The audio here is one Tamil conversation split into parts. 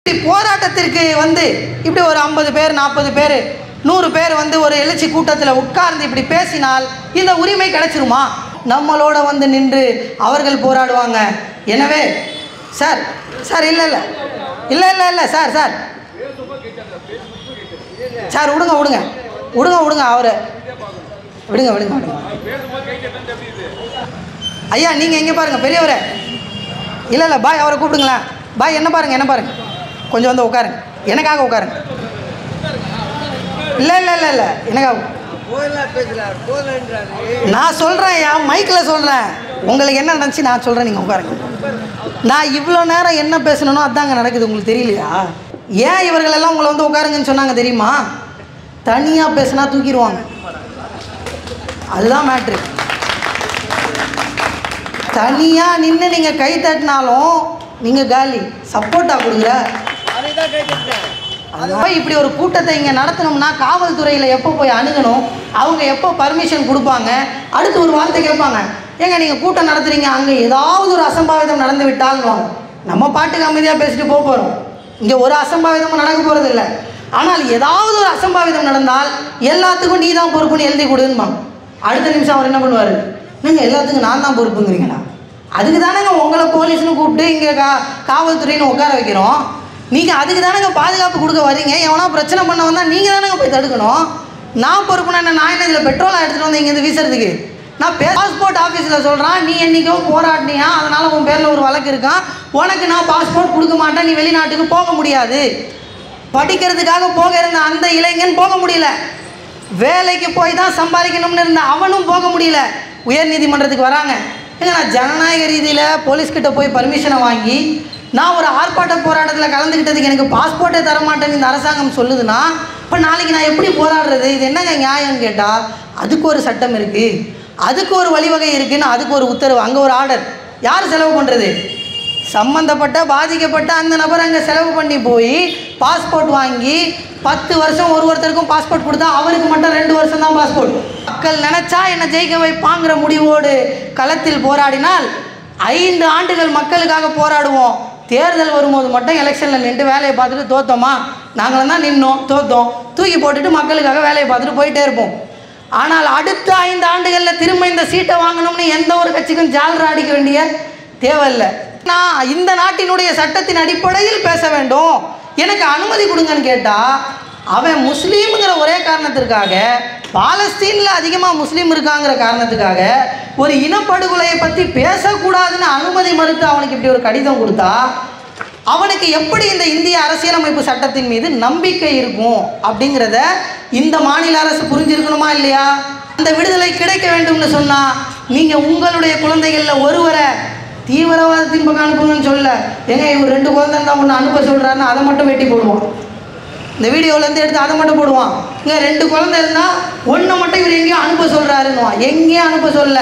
போராட்டத்திற்கு வந்து இப்படி ஒரு 50 பேர் 40 பேர் 100 பேர் வந்து ஒரு எழுச்சி கூட்டத்தில் உட்கார்ந்து இப்படி பேசினால் இந்த உரிமை கிடைச்சிருமா? நம்மளோட வந்து நின்று அவர்கள் போராடுவாங்க. எனவே சார் சார் இல்லை இல்லை இல்லை இல்லை இல்லை சார் சார் சார் விடுங்க விடுங்க விடுங்க விடுங்க அவரை விடுங்க விடுங்க விடுங்க. ஐயா நீங்கள் எங்கே பாருங்கள் பெரியவரை. இல்லை இல்லை பாய் அவரை கூப்பிடுங்களேன். பாய் என்ன பாருங்கள் என்ன பாருங்கள் கொஞ்சம் வந்து உட்காருங்க. எனக்காக உட்காருங்க. இல்லை இல்லை இல்லை இல்லை எனக்காக நான் சொல்கிறேன். என் மைக்கில் சொல்கிறேன். உங்களுக்கு என்ன நடந்துச்சு நான் சொல்கிறேன். நீங்கள் உட்காருங்க. நான் இவ்வளோ நேரம் என்ன பேசணும்னோ அதாங்க நடக்குது. உங்களுக்கு தெரியலையா? ஏன் இவர்களெல்லாம் உங்களை வந்து உட்காருங்கன்னு சொன்னாங்க தெரியுமா? தனியாக பேசினா தூக்கிடுவாங்க. அதுதான் மேட்ரு. தனியாக நின்று நீங்கள் கை தட்டினாலும் நீங்கள் காலி. சப்போர்ட்டாக கொடுக்குற அதான் இப்படி ஒரு கூட்டத்தை இங்கே நடத்தணும்னா காவல்துறையில் எப்போ போய் அணுகணும், அவங்க எப்போ பர்மிஷன் கொடுப்பாங்க, அடுத்து ஒரு வார்த்தை கேட்பாங்க, ஏங்க நீங்கள் கூட்டம் நடத்துகிறீங்க அங்கே ஏதாவது ஒரு அசம்பாவிதம் நடந்து விட்டாலும் நம்ம பாட்டுக்கு அமைதியாக பேசிட்டு போக போகிறோம். இங்கே ஒரு அசம்பாவிதமும் நடக்க போகிறது இல்லை. ஆனால் ஏதாவது ஒரு அசம்பாவிதம் நடந்தால் எல்லாத்துக்கும் நீ தான் பொறுப்புன்னு எழுதி கொடுன்பாங்க. அடுத்த நிமிஷம் அவர் என்ன பண்ணுவார், நீங்கள் எல்லாத்துக்கும் நான் தான் பொறுப்புங்கிறீங்களா? அதுக்கு தானேங்க உங்களை போலீஸ்னு கூப்பிட்டு இங்கே காவல்துறைன்னு உட்கார வைக்கிறோம். நீங்கள் அதுக்கு தானேங்க பாதுகாப்பு கொடுக்க வரீங்க. எவனா பிரச்சனை பண்ண வந்தால் நீங்கள் தானேங்க போய் தடுக்கணும். நான் பொறுப்புனா என்ன? நான் என்ன இதில் பெட்ரோலாக எடுத்துகிட்டு வந்து இங்கேருந்து வீசுறதுக்கு? நான் பாஸ்போர்ட் ஆஃபீஸில் சொல்கிறேன், நீ என்றைக்கோ போராட்டினியா அதனால் உன் பேரில் ஒரு வழக்கு இருக்கான், உனக்கு நான் பாஸ்போர்ட் கொடுக்க மாட்டேன், நீ வெளிநாட்டுக்கு போக முடியாது. படிக்கிறதுக்காக போக இருந்த அந்த இளைஞன் போக முடியல. வேலைக்கு போய் தான் சம்பாதிக்கணும்னு இருந்த அவனும் போக முடியல. உயர்நீதிமன்றத்துக்கு வராங்க. ஏங்க நான் ஜனநாயக ரீதியில் போலீஸ்கிட்ட போய் பர்மிஷனை வாங்கி நான் ஒரு ஆர்ப்பாட்ட போராட்டத்தில் கலந்துக்கிட்டதுக்கு எனக்கு பாஸ்போர்ட்டே தரமாட்டேன்னு இந்த அரசாங்கம் சொல்லுதுன்னா இப்போ நாளைக்கு நான் எப்படி போராடுறது? இது என்னங்க நியாயம்னு கேட்டால் அதுக்கு ஒரு சட்டம் இருக்குது, அதுக்கு ஒரு வழிவகை இருக்குதுன்னு அதுக்கு ஒரு உத்தரவு, அங்கே ஒரு ஆர்டர். யார் செலவு பண்ணுறது? சம்மந்தப்பட்ட பாதிக்கப்பட்ட அந்த நபர் அங்கே செலவு பண்ணி போய் பாஸ்போர்ட் வாங்கி 10 வருஷம் ஒருத்தருக்கும் பாஸ்போர்ட் கொடுத்தா அவருக்கு மட்டும் 2 வருஷம் தான் பாஸ்போர்ட். மக்கள் நினச்சா என்னை ஜெயிக்க வைப்பாங்கிற முடிவோடு களத்தில் போராடினால் 5 ஆண்டுகள் மக்களுக்காக போராடுவோம். தேர்தல் வரும்போது மட்டும் எலெக்ஷனில் நின்று வேலையை பார்த்துட்டு தோத்தோமா, நாங்களும் தான் நின்னோம் தோத்தோம், தூக்கி போட்டுட்டு மக்களுக்காக வேலையை பார்த்துட்டு போயிட்டே இருப்போம். ஆனால் அடுத்த 5 ஆண்டுகளில் திரும்ப இந்த சீட்டை வாங்கணும்னு எந்த ஒரு கட்சிக்கும் ஜால்ரா அடிக்க வேண்டிய தேவையில்லை. நான் இந்த நாட்டினுடைய சட்டத்தின் அடிப்படையில் பேச வேண்டும், எனக்கு அனுமதி கொடுங்கன்னு கேட்டால் அவன் முஸ்லீம்ங்கிற ஒரே காரணத்திற்காக, பாலஸ்தீனில் அதிகமாக முஸ்லீம் இருக்காங்கிற காரணத்துக்காக ஒரு இனப்படுகொலையை பற்றி பேசக்கூடாதுன்னு அனுமதி மறுத்து அவனுக்கு இப்படி ஒரு கடிதம் கொடுத்தா அவனுக்கு எப்படி இந்த இந்திய அரசியலமைப்பு சட்டத்தின் மீது நம்பிக்கை இருக்கும் அப்படிங்கிறத இந்த மாநில அரசு புரிஞ்சிருக்கணுமா இல்லையா? அந்த விடுதலை கிடைக்க வேண்டும்னு சொன்னால் நீங்கள் உங்களுடைய குழந்தைகளில் ஒருவரை தீவிரவாதத்தின் பக்கம் அனுப்புங்கன்னு சொல்ல, ஏங்க இவர் 2 குழந்தை தான் ஒன்று அனுப்ப சொல்கிறாருன்னு அதை மட்டும் வெட்டி போடுவோம். இந்த வீடியோவிலேருந்து எடுத்து அதை மட்டும் போடுவான். இங்கே 2 குழந்தை இருந்தால் ஒன்று மட்டும் இவர் எங்கேயோ அனுப்ப சொல்கிறாருன்னுவான். எங்கேயும் அனுப்ப சொல்ல.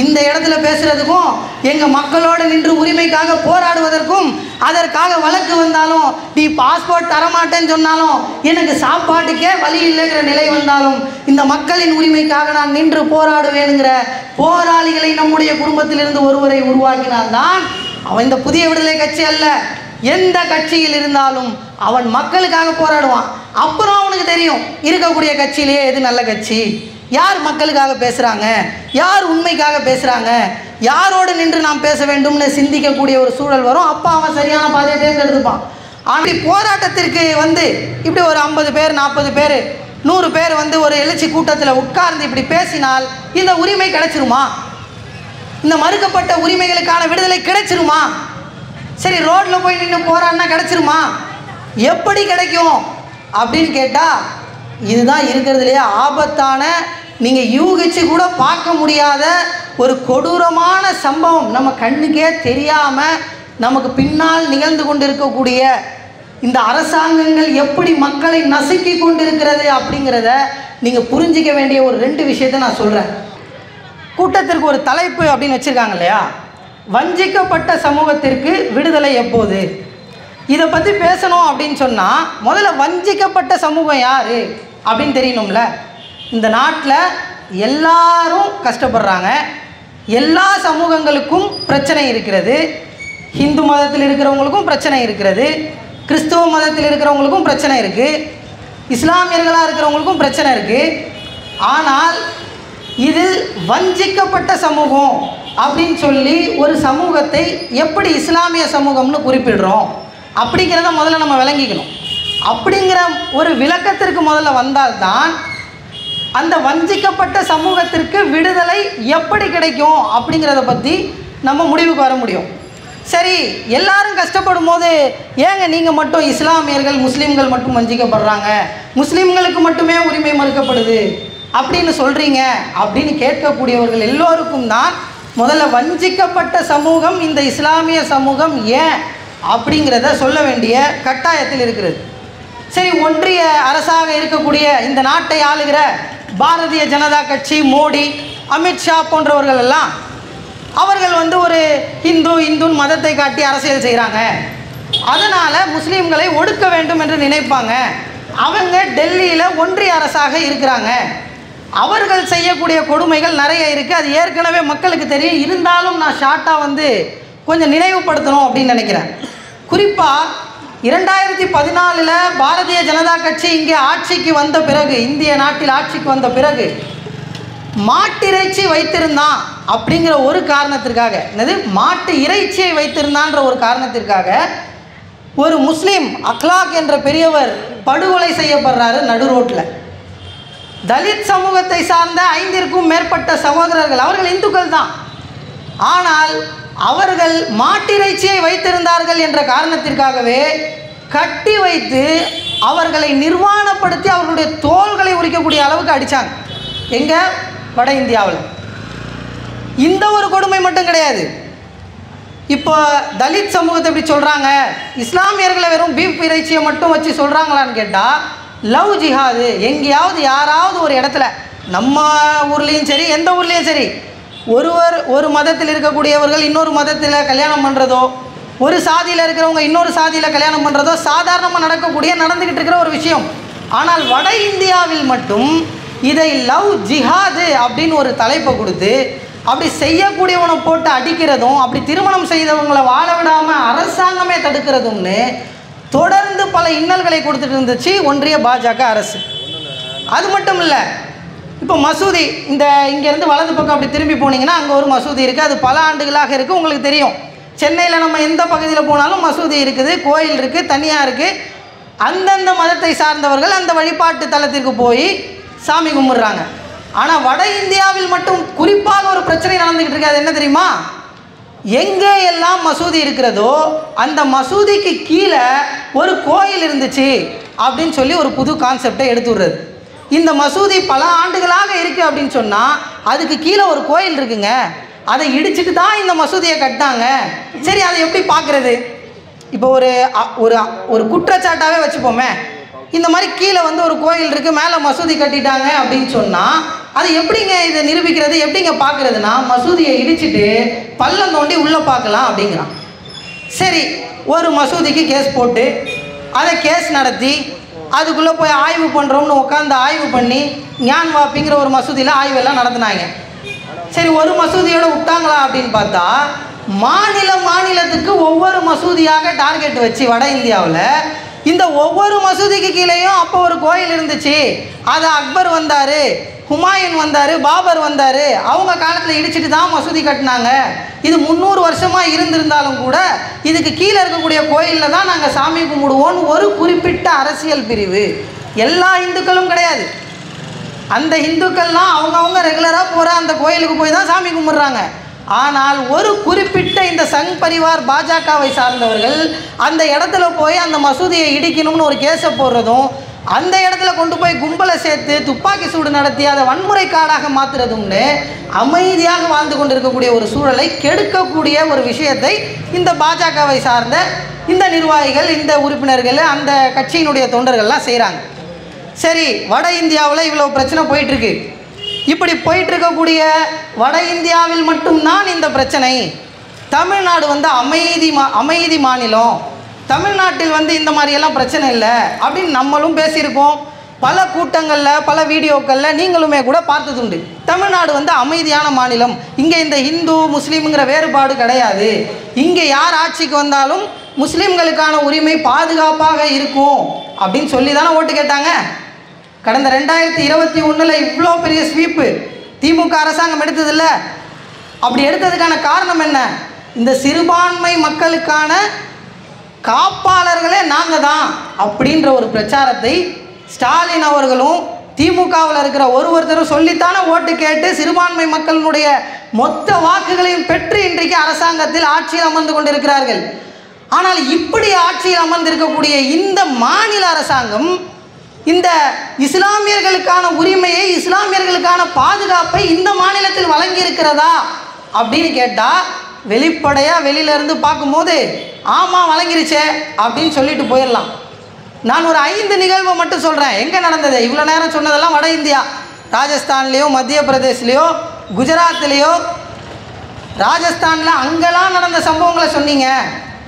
இந்த இடத்துல பேசுகிறதுக்கும் எங்கள் மக்களோடு நின்று உரிமைக்காக போராடுவதற்கும் அதற்காக வழக்கு வந்தாலும் நீ பாஸ்போர்ட் தரமாட்டேன்னு சொன்னாலும் எனக்கு சாப்பாட்டுக்கே வழி இல்லைங்கிற நிலை வந்தாலும் இந்த மக்களின் உரிமைக்காக நான் நின்று போராடுவேனுங்கிற போராளிகளை நம்முடைய குடும்பத்திலிருந்து ஒருவரை உருவாக்கினால்தான் அவன் இந்த புதிய விடுதலை கட்சி அல்ல, எந்த கட்சியில் இருந்தாலும் அவன் மக்களுக்காக போராடுவான். அப்புறம் அவனுக்கு தெரியும் இருக்கக்கூடிய கட்சியிலேயே எது நல்ல கட்சி, யார் மக்களுக்காக பேசுகிறாங்க, யார் உண்மைக்காக பேசுகிறாங்க, யாரோடு நின்று நாம் பேச வேண்டும்னு சிந்திக்கக்கூடிய ஒரு சூழல் வரும். அப்போ அவன் சரியான பாதையை தேர்ந்தெடுத்துப்பான். ஆனால் போராட்டத்திற்கு வந்து இப்படி ஒரு 50 பேர் 40 பேர் 100 பேர் வந்து ஒரு எழுச்சி கூட்டத்தில் உட்கார்ந்து இப்படி பேசினால் இந்த உரிமை கிடைச்சிருமா? இந்த மறுக்கப்பட்ட உரிமைகளுக்கான விடுதலை கிடைச்சிருமா? சரி ரோட்டில் போய் நின்று போராடினா கிடைச்சிருமா? எப்படி கிடைக்கும் அப்படின்னு கேட்டால் இதுதான் இருக்கிறதுலையே ஆபத்தான, நீங்கள் யூகிச்சு கூட பார்க்க முடியாத ஒரு கொடூரமான சம்பவம். நம்ம கண்ணுக்கே தெரியாமல் நமக்கு பின்னால் நிகழ்ந்து கொண்டு இருக்கக்கூடிய இந்த அரசாங்கங்கள் எப்படி மக்களை நசுக்கி கொண்டு இருக்கிறது அப்படிங்கிறத நீங்கள் புரிஞ்சிக்க வேண்டிய ஒரு 2 விஷயத்தை நான் சொல்கிறேன். கூட்டத்திற்கு ஒரு தலைப்பு அப்படின்னு வச்சுருக்காங்க இல்லையா, வஞ்சிக்கப்பட்ட சமூகத்திற்கு விடுதலை எப்போது? இதை பற்றி பேசணும் அப்படின்னு சொன்னால் முதல்ல வஞ்சிக்கப்பட்ட சமூகம் யார் அப்படின்னு தெரியணும்ல. இந்த நாட்டில் எல்லாரும் கஷ்டப்படுறாங்க, எல்லா சமூகங்களுக்கும் பிரச்சனை இருக்கிறது, ஹிந்து மதத்தில் இருக்கிறவங்களுக்கும் பிரச்சனை இருக்கிறது, கிறிஸ்துவ மதத்தில் இருக்கிறவங்களுக்கும் பிரச்சனை இருக்குது, இஸ்லாமியர்களாக இருக்கிறவங்களுக்கும் பிரச்சனை இருக்குது. ஆனால் இதில் வஞ்சிக்கப்பட்ட சமூகம் அப்படின்னு சொல்லி ஒரு சமூகத்தை எப்படி இஸ்லாமிய சமூகம்னு குறிப்பிடுறோம் அப்படிங்கிறத முதல்ல நம்ம விளங்கிக்கணும். அப்படிங்கிற ஒரு விளக்கத்திற்கு முதல்ல வந்தால்தான் அந்த வஞ்சிக்கப்பட்ட சமூகத்திற்கு விடுதலை எப்படி கிடைக்கும் அப்படிங்கிறத பற்றி நம்ம முடிவுக்கு வர முடியும். சரி, எல்லாரும் கஷ்டப்படும் போது ஏங்க நீங்கள் மட்டும் இஸ்லாமியர்கள் முஸ்லீம்கள் மட்டும் வஞ்சிக்கப்படுறாங்க, முஸ்லீம்களுக்கு மட்டுமே உரிமை மறுக்கப்படுது அப்படின்னு சொல்கிறீங்க அப்படின்னு கேட்கக்கூடியவர்கள் எல்லோருக்கும் தான் முதல்ல வஞ்சிக்கப்பட்ட சமூகம் இந்த இஸ்லாமிய சமூகம் ஏன் அப்படிங்கிறத சொல்ல வேண்டிய கட்டாயத்தில் இருக்கிறது. சரி, ஒன்றிய அரசாக இருக்கக்கூடிய இந்த நாட்டை ஆளுகிற பாரதிய ஜனதா கட்சி, மோடி, அமித்ஷா போன்றவர்கள் எல்லாம் அவர்கள் ஒரு இந்துன்னு மதத்தை காட்டி அரசியல் செய்கிறாங்க, அதனால் முஸ்லீம்களை ஒடுக்க வேண்டும் என்று நினைப்பாங்க. அவங்க டெல்லியில் ஒன்றிய அரசாக இருக்கிறாங்க, அவர்கள் செய்யக்கூடிய கொடுமைகள் நிறைய இருக்குது, அது ஏற்கனவே மக்களுக்கு தெரியும். இருந்தாலும் நான் ஷார்ட்டாக கொஞ்சம் நினைவுபடுத்தணும் அப்படின்னு நினைக்கிறேன். குறிப்பாக 2014 பாரதிய ஜனதா கட்சி இங்கே ஆட்சிக்கு வந்த பிறகு, இந்திய நாட்டில் ஆட்சிக்கு வந்த பிறகு மாட்டிறைச்சி வைத்திருந்தான் அப்படிங்கிற ஒரு காரணத்திற்காக, என்னது மாட்டு இறைச்சியை வைத்திருந்தான்ற ஒரு காரணத்திற்காக ஒரு முஸ்லீம் அக்லாக் என்ற பெரியவர் படுகொலை செய்யப்படுறாரு நடு ரோட்டில். தலித் சமூகத்தை சார்ந்த 5ற்கும் மேற்பட்ட சகோதரர்கள், அவர்கள் இந்துக்கள் தான், ஆனால் அவர்கள் மாட்டிறைச்சியை வைத்திருந்தார்கள் என்ற காரணத்திற்காகவே கட்டி வைத்து அவர்களை நிர்வாணப்படுத்தி அவர்களுடைய தோள்களை உரிக்கக்கூடிய அளவுக்கு அடித்தாங்க. எங்கே? வட இந்தியாவில். இந்த ஒரு கொடுமை மட்டும் கிடையாது. இப்போ தலித் சமூகத்தை எப்படி சொல்கிறாங்க, இஸ்லாமியர்களை வெறும் பீஃப் இறைச்சியை மட்டும் வச்சு சொல்கிறாங்களான்னு கேட்டால், லவ் ஜிஹாது எங்கேயாவது யாராவது ஒரு இடத்துல, நம்ம ஊர்லேயும் சரி எந்த ஊர்லேயும் சரி, ஒரு மதத்தில் இருக்கக்கூடியவர்கள் இன்னொரு மதத்தில் கல்யாணம் பண்ணுறதோ, ஒரு சாதியில் இருக்கிறவங்க இன்னொரு சாதியில் கல்யாணம் பண்ணுறதோ சாதாரணமாக நடந்துக்கிட்டு இருக்கிற ஒரு விஷயம். ஆனால் வட இந்தியாவில் மட்டும் இதை லவ் ஜிஹாது அப்படின்னு ஒரு தலைப்பை கொடுத்து அப்படி செய்யக்கூடியவனை போட்டு அடிக்கிறதும், அப்படி திருமணம் செய்தவங்களை வாழ விடாமல் அரசாங்கமே தடுக்கிறதும்னு தொடர்ந்து பல இன்னல்களை கொடுத்துட்டு இருந்துச்சு ஒன்றிய பாஜக அரசு. அது மட்டும் இல்லை, இப்போ மசூதி, இங்கேருந்து வலது பக்கம் அப்படி திரும்பி போனீங்கன்னா அங்கே ஒரு மசூதி இருக்குது, அது பல ஆண்டுகளாக இருக்குது, உங்களுக்கு தெரியும். சென்னையில் நம்ம எந்த பகுதியில் போனாலும் மசூதி இருக்குது, கோயில் இருக்குது, தனியாக இருக்குது. அந்தந்த மதத்தை சார்ந்தவர்கள் அந்த வழிபாட்டு தலத்திற்கு போய் சாமி கும்பிட்றாங்க. ஆனால் வட இந்தியாவில் மட்டும் குறிப்பாக ஒரு பிரச்சனை நடந்துக்கிட்டு இருக்கு. அது என்ன தெரியுமா? எங்கே எல்லாம் மசூதி இருக்கிறதோ அந்த மசூதிக்கு கீழே ஒரு கோயில் இருந்துச்சு அப்படின்னு சொல்லி ஒரு புது கான்செப்டை எடுத்து விடுறது. இந்த மசூதி பல ஆண்டுகளாக இருக்குது அப்படின்னு சொன்னால் அதுக்கு கீழே ஒரு கோயில் இருக்குங்க, அதை இடிச்சிட்டு தான் இந்த மசூதியை கட்டினாங்க. சரி, அதை எப்படி பார்க்குறது? இப்போ ஒரு குற்றச்சாட்டாகவே வச்சுப்போமே, இந்த மாதிரி கீழே ஒரு கோயில் இருக்குது, மேலே மசூதி கட்டிட்டாங்க அப்படின்னு சொன்னால் அது எப்படிங்க இதை நிரூபிக்கிறது, எப்படிங்க பார்க்குறதுனா, மசூதியை இடிச்சிட்டு பள்ளம் தோண்டி உள்ளே பார்க்கலாம் அப்படிங்கிறான். சரி, ஒரு மசூதிக்கு கேஸ் போட்டு அதை கேஸ் நடத்தி அதுக்குள்ளே போய் ஆய்வு பண்ணுறோம்னு உட்காந்து ஆய்வு பண்ணி ஞான்வாப்பிங்கிற ஒரு மசூதியில் ஆய்வெல்லாம் நடத்தினாங்க. சரி, ஒரு மசூதியோடு விட்டாங்களா அப்படின்னு பார்த்தா மாநிலத்துக்கு ஒவ்வொரு மசூதியாக டார்கெட் வச்சு வட இந்தியாவில் இந்த ஒவ்வொரு மசூதிக்கு கீழேயும் அப்போ ஒரு கோயில் இருந்துச்சு, அது அக்பர் வந்தார், ஹுமாயூன் வந்தார், பாபர் வந்தார், அவங்க காலத்தில் இடிச்சிட்டு தான் மசூதி கட்டினாங்க, இது 300 வருஷமாக இருந்திருந்தாலும் கூட இதுக்கு கீழே இருக்கக்கூடிய கோயிலில் தான் நாங்கள் சாமி கும்பிடுவோன்னு ஒரு குறிப்பிட்ட அரசியல் பிரிவு, எல்லா இந்துக்களும் கிடையாது, அந்த இந்துக்கள்லாம் அவங்கவுங்க ரெகுலராக போகிற அந்த கோயிலுக்கு போய் தான் சாமி கும்பிட்றாங்க. ஆனால் ஒரு குறிப்பிட்ட இந்த சங் பரிவார் பாஜகவை சார்ந்தவர்கள் அந்த இடத்துல போய் அந்த மசூதியை இடிக்கணும்னு ஒரு கேஸை போடுறதும், அந்த இடத்துல கொண்டு போய் கும்பலை சேர்த்து துப்பாக்கி சூடு நடத்தி அதை வன்முறை காடாக மாற்றுறதும்னு அமைதியாக வாழ்ந்து கொண்டிருக்கக்கூடிய ஒரு சூழலை கெடுக்கக்கூடிய ஒரு விஷயத்தை இந்த பாஜகவை சார்ந்த இந்த நிர்வாகிகள், இந்த உறுப்பினர்கள், அந்த கட்சியினுடைய தொண்டர்கள்லாம் செய்கிறாங்க. சரி, வட இந்தியாவில் இவ்வளோ பிரச்சனை போயிட்டுருக்கு. இப்படி போயிட்டுருக்கக்கூடிய வட இந்தியாவில் மட்டும்தான் இந்த பிரச்சனை. தமிழ்நாடு அமைதி மாநிலம், தமிழ்நாட்டில் இந்த மாதிரியெல்லாம் பிரச்சனை இல்லை அப்படின்னு நம்மளும் பேசியிருக்கோம். பல கூட்டங்களில் பல வீடியோக்களில் நீங்களுமே கூட பார்த்ததுண்டு. தமிழ்நாடு வந்து அமைதியான மாநிலம், இங்கே இந்த இந்து முஸ்லீம்ங்கிற வேறுபாடு கிடையாது, இங்கே யார் ஆட்சிக்கு வந்தாலும் முஸ்லீம்களுக்கான உரிமை பாதுகாப்பாக இருக்கும் அப்படின்னு சொல்லி தானே ஓட்டு கேட்டாங்க. கடந்த 2021 இவ்வளோ பெரிய ஸ்வீப்பு திமுக அரசாங்கம் எடுத்ததில்ல. அப்படி எடுத்ததுக்கான காரணம் என்ன? இந்த சிறுபான்மை மக்களுக்கான காப்பாளர்களே நாங்கள் தான் அப்படின்ற ஒரு பிரச்சாரத்தை ஸ்டாலின் அவர்களும் திமுகவில் இருக்கிற ஒருத்தரும் சொல்லித்தானே ஓட்டு கேட்டு சிறுபான்மை மக்களினுடைய மொத்த வாக்குகளையும் பெற்று இன்றைக்கு அரசாங்கத்தில் ஆட்சியில் அமர்ந்து கொண்டிருக்கிறார்கள். ஆனால் இப்படி ஆட்சியில் அமர்ந்திருக்கக்கூடிய இந்த மாநில அரசாங்கம் இந்த இஸ்லாமியர்களுக்கான உரிமையை, இஸ்லாமியர்களுக்கான பாதுகாப்பை இந்த மாநிலத்தில் வழங்கி இருக்கிறதா அப்படின்னு கேட்டால் வெளிப்படையாக வெளியிலேருந்து பார்க்கும்போது ஆமாம் வழங்கிருச்சே அப்படின்னு சொல்லிட்டு போயிடலாம். நான் ஒரு 5 நிகழ்வை மட்டும் சொல்கிறேன். எங்கே நடந்தது? இவ்வளோ நேரம் சொன்னதெல்லாம் வட இந்தியா, ராஜஸ்தான்லேயோ மத்திய பிரதேஷ்லேயோ குஜராத்லேயோ ராஜஸ்தானில் அங்கெல்லாம் நடந்த சம்பவங்களை சொன்னீங்க.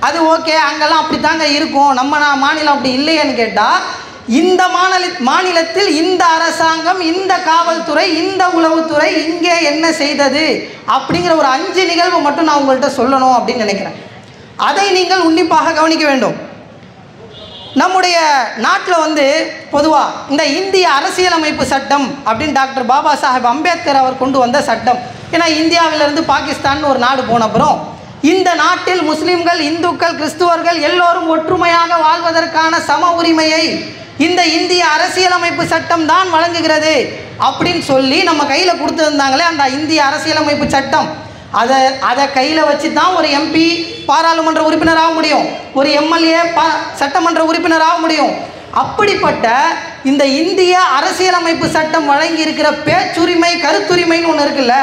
அது ஓகே, அங்கெல்லாம் அப்படி தாங்க இருக்கும், நம்ம மாநிலம் அப்படி இல்லையேன்னு கேட்டால் இந்த மாநிலத்தில் இந்த அரசாங்கம், இந்த காவல்துறை, இந்த உளவுத்துறை இங்கே என்ன செய்தது அப்படிங்கிற ஒரு 5 நிகழ்வு மட்டும் நான் உங்கள்கிட்ட சொல்லணும் அப்படின்னு நினைக்கிறேன். அதை நீங்கள் உன்னிப்பாக கவனிக்க வேண்டும். நம்முடைய நாட்டில் வந்து பொதுவாக இந்த இந்திய அரசியலமைப்பு சட்டம் அப்படின்னு டாக்டர் பாபா சாஹேப் அம்பேத்கர் அவர் கொண்டு வந்த சட்டம். ஏன்னா இந்தியாவிலிருந்து பாகிஸ்தான் ஒரு நாடு போன அப்புறம் இந்த நாட்டில் முஸ்லிம்கள், இந்துக்கள், கிறிஸ்துவர்கள் எல்லோரும் ஒற்றுமையாக வாழ்வதற்கான சம உரிமையை இந்த இந்திய அரசியலமைப்பு சட்டம் தான் வழங்குகிறது அப்படின்னு சொல்லி நம்ம கையில் கொடுத்துருந்தாங்களே அந்த இந்திய அரசியலமைப்பு சட்டம், அதை கையில் வச்சு தான் ஒரு எம்பி பாராளுமன்ற உறுப்பினராக முடியும், ஒரு எம்எல்ஏ சட்டமன்ற உறுப்பினராக முடியும். அப்படிப்பட்ட இந்த இந்திய அரசியலமைப்பு சட்டம் வழங்கி இருக்கிற பேச்சுரிமை, கருத்துரிமைன்னு ஒன்று இருக்குல்ல.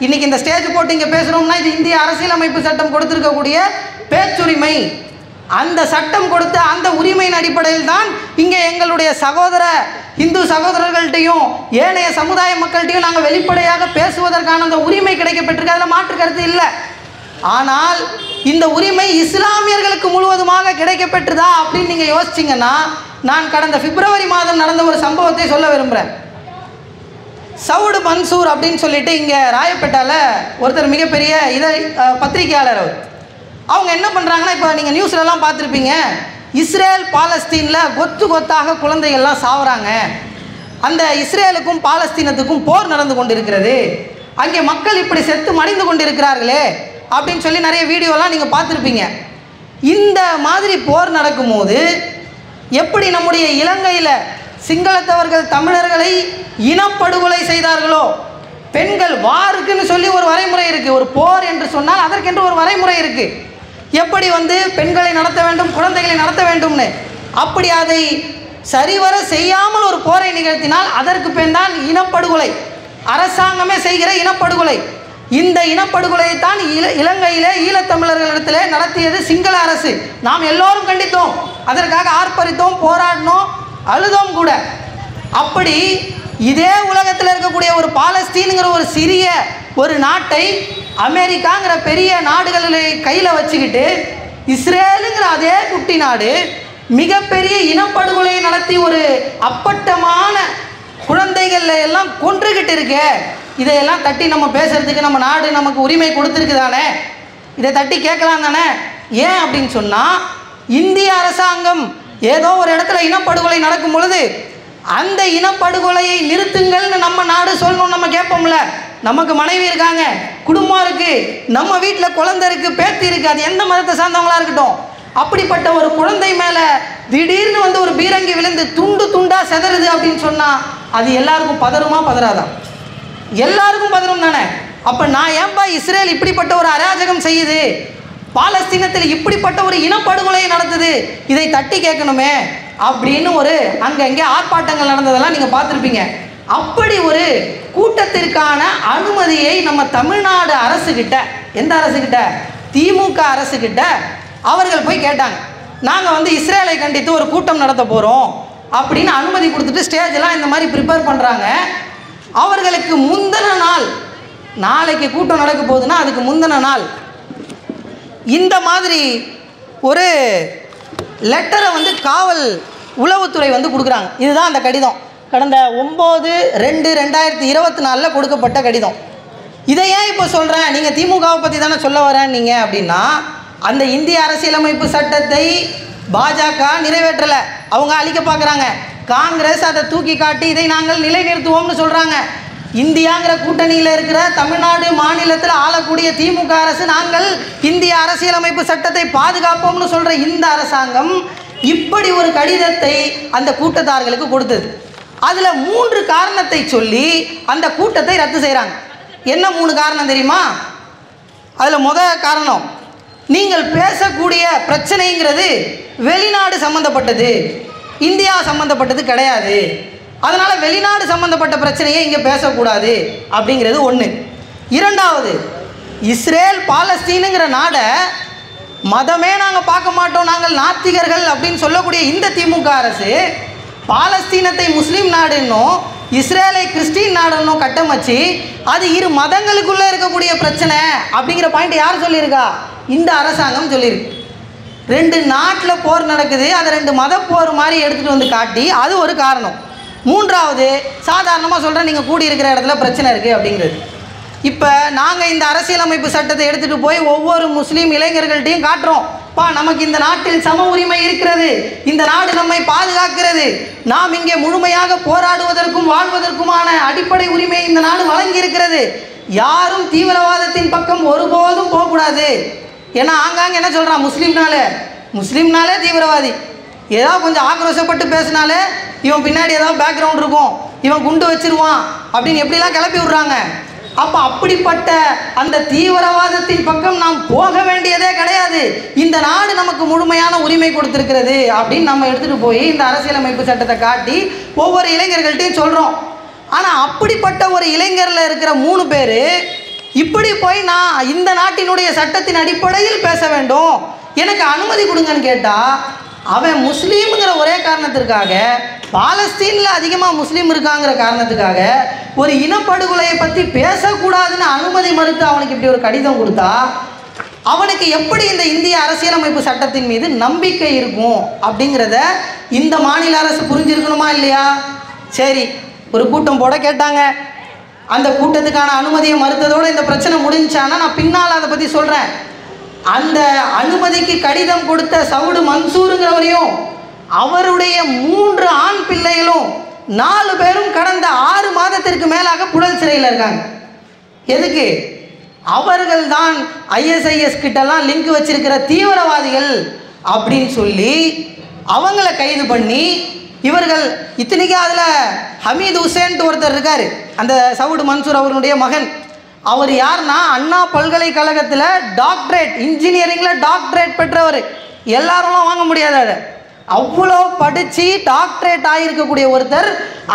இன்றைக்கி இந்த ஸ்டேஜ் போட்டு இங்கே பேசுகிறோம்னா இது இந்திய அரசியலமைப்பு சட்டம் கொடுத்துருக்கக்கூடிய பேச்சுரிமை. அந்த சட்டம் கொடுத்த அந்த உரிமையின் அடிப்படையில் தான் இங்கே எங்களுடைய சகோதர இந்து சகோதரர்கள்ட்டையும் ஏனைய சமுதாய மக்கள்கிட்டையும் நாங்கள் வெளிப்படையாக பேசுவதற்கான அந்த உரிமை கிடைக்கப்பட்டிருக்கு. அதில் மாற்று கருத்து இல்லை. ஆனால் இந்த உரிமை இஸ்லாமியர்களுக்கு முழுவதுமாக கிடைக்கப்பெற்றதா அப்படின்னு நீங்கள் யோசிச்சிங்கன்னா, நான் கடந்த பிப்ரவரி மாதம் நடந்த ஒரு சம்பவத்தை சொல்ல விரும்புகிறேன். சவுடு மன்சூர் அப்படின்னு சொல்லிட்டு இங்கே ராயப்பேட்டாவில் ஒருத்தர் மிகப்பெரிய பத்திரிகையாளர் அவர். அவங்க என்ன பண்ணுறாங்கன்னா, இப்போ நீங்கள் நியூஸ்லலாம் பார்த்துருப்பீங்க, இஸ்ரேல் பாலஸ்தீனில் கொத்து கொத்தாக குழந்தைகள்லாம் சாவுறாங்க, அந்த இஸ்ரேலுக்கும் பாலஸ்தீனத்துக்கும் போர் நடந்து கொண்டிருக்கிறது, அங்கே மக்கள் இப்படி செத்து மடிந்து கொண்டிருக்கிறார்களே அப்படின்னு சொல்லி நிறைய வீடியோலாம் நீங்கள் பார்த்துருப்பீங்க. இந்த மாதிரி போர் நடக்கும்போது எப்படி நம்முடைய இலங்கையில் சிங்களத்தவர்கள் தமிழர்களை இனப்படுகொலை செய்தார்களோ, பெண்கள் வாருக்குன்னு சொல்லி ஒரு வரைமுறை இருக்குது. ஒரு போர் என்று சொன்னால் அதற்கென்று ஒரு வரைமுறை இருக்குது. எப்படி வந்து பெண்களை நடத்த வேண்டும், குழந்தைகளை நடத்த வேண்டும்னு, அப்படி அதை சரிவர செய்யாமல் ஒரு போரை நிகழ்த்தினால் அதற்கு பெண் தான் இனப்படுகொலை. அரசாங்கமே செய்கிற இனப்படுகொலை. இந்த இனப்படுகொலையை தான் இலங்கையிலே ஈழத்தமிழர்களிடத்திலே நடத்தியது சிங்கள அரசு. நாம் எல்லோரும் கண்டித்தோம், அதற்காக ஆர்ப்பரித்தோம், போராடினோம், அழுதோம் கூட. அப்படி இதே உலகத்தில் இருக்கக்கூடிய ஒரு பாலஸ்தீனுங்கிற ஒரு சிறிய ஒரு நாட்டை அமெரிக்காங்கிற பெரிய நாடுகளை கையில் வச்சுக்கிட்டு இஸ்ரேலுங்கிற அதே குட்டி நாடு மிகப்பெரிய இனப்படுகொலையை நடத்தி ஒரு அப்பட்டமான குழந்தைகள் எல்லாம் கொன்றுகிட்டு இருக்க. இதையெல்லாம் தட்டி நம்ம பேசுறதுக்கு நம்ம நாடு நமக்கு உரிமை கொடுத்துருக்கு தானே, இதை தட்டி கேட்கலாம் தானே. ஏன் அப்படின்னு சொன்னால், இந்திய அரசாங்கம் ஏதோ ஒரு இடத்துல இனப்படுகொலை நடக்கும் பொழுது அந்த இனப்படுகொலையை நிறுத்துங்கள்னு நம்ம நாடு சொல்லணும். நம்ம கேட்போம்ல, நமக்கு மனைவி இருக்காங்க, குடும்பம் இருக்குது, நம்ம வீட்டில் குழந்தை இருக்குது, பேத்தி இருக்குது, அது எந்த மதத்தை சார்ந்தவங்களாக இருக்கட்டும், அப்படிப்பட்ட ஒரு குழந்தை மேலே திடீர்னு வந்து ஒரு பீரங்கி விழுந்து துண்டு துண்டாக செதறுது அப்படின்னு சொன்னால் அது எல்லாருக்கும் பதறுமா பதறாதான்? எல்லாருக்கும் பதறும் தானே. அப்போ நான் ஏன்பா இஸ்ரேல் இப்படிப்பட்ட ஒரு அராஜகம் செய்யுது, பாலஸ்தீனத்தில் இப்படிப்பட்ட ஒரு இனப்படுகொலையை நடத்துது, இதை தட்டி கேட்கணுமே அப்படின்னு ஒரு அங்கங்கே ஆர்ப்பாட்டங்கள் நடந்ததெல்லாம் நீங்கள் பார்த்துருப்பீங்க. அப்படி ஒரு கூட்டத்திற்கான அனுமதியை நம்ம தமிழ்நாடு அரசுகிட்ட, எந்த அரசுகிட்ட, திமுக அரசுகிட்ட அவர்கள் போய் கேட்டாங்க. நாங்கள் வந்து இஸ்ரேலை கண்டித்து ஒரு கூட்டம் நடத்த போகிறோம் அப்படின்னு அனுமதி கொடுத்துட்டு ஸ்டேஜெல்லாம் இந்த மாதிரி ப்ரிப்பேர் பண்ணுறாங்க. அவர்களுக்கு முந்தின நாள், நாளைக்கு கூட்டம் நடக்க போகுதுன்னா அதுக்கு முந்தின நாள் இந்த மாதிரி ஒரு லெட்டரை வந்து காவல் உளவுத்துறை வந்து கொடுக்குறாங்க. இதுதான் அந்த கடிதம். கடந்த 9/2/2024 கொடுக்கப்பட்ட கடிதம். இதை ஏன் இப்போ சொல்கிறேன், நீங்கள் திமுகவை பற்றி தானே சொல்ல வரேன் நீங்கள் அப்படின்னா, அந்த இந்திய அரசியலமைப்பு சட்டத்தை பாஜக நிறைவேற்றலை, அவங்க அழிக்க பார்க்குறாங்க. காங்கிரஸ் அதை தூக்கி காட்டி இதை நாங்கள் நிலைநிறுத்துவோம்னு சொல்கிறாங்க. இந்தியாங்கிற கூட்டணியில் இருக்கிற தமிழ்நாடு மாநிலத்தில் ஆளக்கூடிய திமுக அரசு நாங்கள் இந்திய அரசியலமைப்பு சட்டத்தை பாதுகாப்போம்னு சொல்கிற இந்த அரசாங்கம் இப்படி ஒரு கடிதத்தை அந்த கூட்டத்தார்களுக்கு கொடுத்தது. அதில் 3 காரணத்தை சொல்லி அந்த கூட்டத்தை ரத்து செய்கிறாங்க. என்ன 3 காரணம் தெரியுமா? அதில் முதல் காரணம், நீங்கள் பேசக்கூடிய பிரச்சனைங்கிறது வெளிநாடு சம்மந்தப்பட்டது, இந்தியா சம்மந்தப்பட்டது கிடையாது, அதனால் வெளிநாடு சம்மந்தப்பட்ட பிரச்சனையை இங்கே பேசக்கூடாது அப்படிங்கிறது ஒன்று. இரண்டாவது, இஸ்ரேல் பாலஸ்தீனுங்கிற நாடை மதமே நாங்கள் பார்க்க மாட்டோம், நாங்கள் நாத்திகர்கள் அப்படின்னு சொல்லக்கூடிய இந்த திமுக அரசு பாலஸ்தீனத்தை முஸ்லீம் நாடுன்னும் இஸ்ரேலை கிறிஸ்டின் நாடுன்னும் கட்டமைச்சு அது இரு மதங்களுக்குள்ளே இருக்கக்கூடிய பிரச்சனை அப்படிங்கிற பாயிண்ட் யார் சொல்லியிருக்கா? இந்த அரசாங்கம் சொல்லியிருக்கு. 2 நாட்டில் போர் நடக்குது, அதை 2 மத போர் மாதிரி எடுத்துகிட்டு வந்து காட்டி அது ஒரு காரணம். மூன்றாவது, சாதாரணமாக சொல்கிறேன், நீங்கள் கூடியிருக்கிற இடத்துல பிரச்சனை இருக்குது அப்படிங்கிறது. இப்போ நாங்கள் இந்த அரசியலமைப்பு சட்டத்தை எடுத்துகிட்டு போய் ஒவ்வொரு முஸ்லீம் இளைஞர்கள்ட்டையும் காட்டுறோம், நமக்கு இந்த நாட்டில் சம உரிமை இருக்கிறது, இந்த நாடு நம்மை பாதுகாக்கிறது, நாம் இங்கே முழுமையாக போராடுவதற்கும் வாழ்வதற்குமான அடிப்படை உரிமை இந்த நாடு வழங்கி இருக்கிறது, யாரும் தீவிரவாதத்தின் பக்கம் ஒருபோதும் போகக்கூடாது. ஏன்னா ஆங்காங்க என்ன சொல்கிறான், முஸ்லீம்னாலே தீவிரவாதி, ஏதாவது கொஞ்சம் ஆக்ரோஷப்பட்டு பேசினாலே இவன் பின்னாடி ஏதாவது பேக்ரவுண்ட் இருக்கும், இவன் குண்டு வச்சிருவான் அப்படின்னு எப்படிலாம் கிளப்பி விட்றாங்க. அப்போ அப்படிப்பட்ட அந்த தீவிரவாதத்தின் பக்கம் நாம் போக வேண்டியதே கிடையாது, இந்த நாடு நமக்கு முழுமையான உரிமை கொடுத்துருக்கிறது அப்படின்னு நம்ம எடுத்துகிட்டு போய் இந்த அரசியலமைப்பு சட்டத்தை காட்டி ஒவ்வொரு இளைஞர்கள்ட்டையும் சொல்கிறோம். ஆனால் அப்படிப்பட்ட ஒரு இளைஞரில் இருக்கிற 3 பேர் இப்படி போய் நான் இந்த நாட்டினுடைய சட்டத்தின் அடிப்படையில் பேச வேண்டும், எனக்கு அனுமதி கொடுங்கன்னு கேட்டால், அவன் முஸ்லீம்ங்கிற ஒரே காரணத்திற்காக, பாலஸ்தீனில் அதிகமாக முஸ்லீம் இருக்காங்கிற காரணத்துக்காக ஒரு இனப்படுகொலையை பற்றி பேசக்கூடாதுன்னு அனுமதி மறுத்து அவனுக்கு இப்படி ஒரு கடிதம் கொடுத்தா அவனுக்கு எப்படி இந்த இந்திய அரசியலமைப்பு சட்டத்தின் மீது நம்பிக்கை இருக்கும் அப்படிங்கிறத இந்த மாநில அரசு புரிஞ்சிருக்கணுமா இல்லையா? சரி, ஒரு கூட்டம் போட கேட்டாங்க, அந்த கூட்டத்துக்கான அனுமதியை மறுத்ததோடு இந்த பிரச்சனை முடிஞ்சானா நான் பின்னால் அதை பற்றி சொல்கிறேன். அந்த அனுமதிக்கு கடிதம் கொடுத்த சவுடு மன்சூருங்கிறவரையும் அவருடைய 3 ஆண் பிள்ளைகளும் 4 பேரும் கடந்த 6 மாதத்திற்கு மேலாக புழல் சிறையில் இருக்காங்க. எதுக்கு? அவர்கள் தான் ISIS கிட்டலாம் லிங்க் வச்சிருக்கிற தீவிரவாதிகள் அப்படின்னு சொல்லி அவங்கள கைது பண்ணி இவர்கள் இத்தனைக்கு அதில் ஹமீது ஹுசேன்ட்டு ஒருத்தர் இருக்கார், அந்த சவுடு மன்சூர் அவருடைய மகன். அவர் யாருன்னா அண்ணா பல்கலைக்கழகத்தில் டாக்டரேட், இன்ஜினியரிங்கில் டாக்டரேட் பெற்றவர். எல்லாரும்லாம் வாங்க முடியாது, அதை அவ்வளோ படித்து டாக்டரேட் ஆகியிருக்கக்கூடிய ஒருத்தர்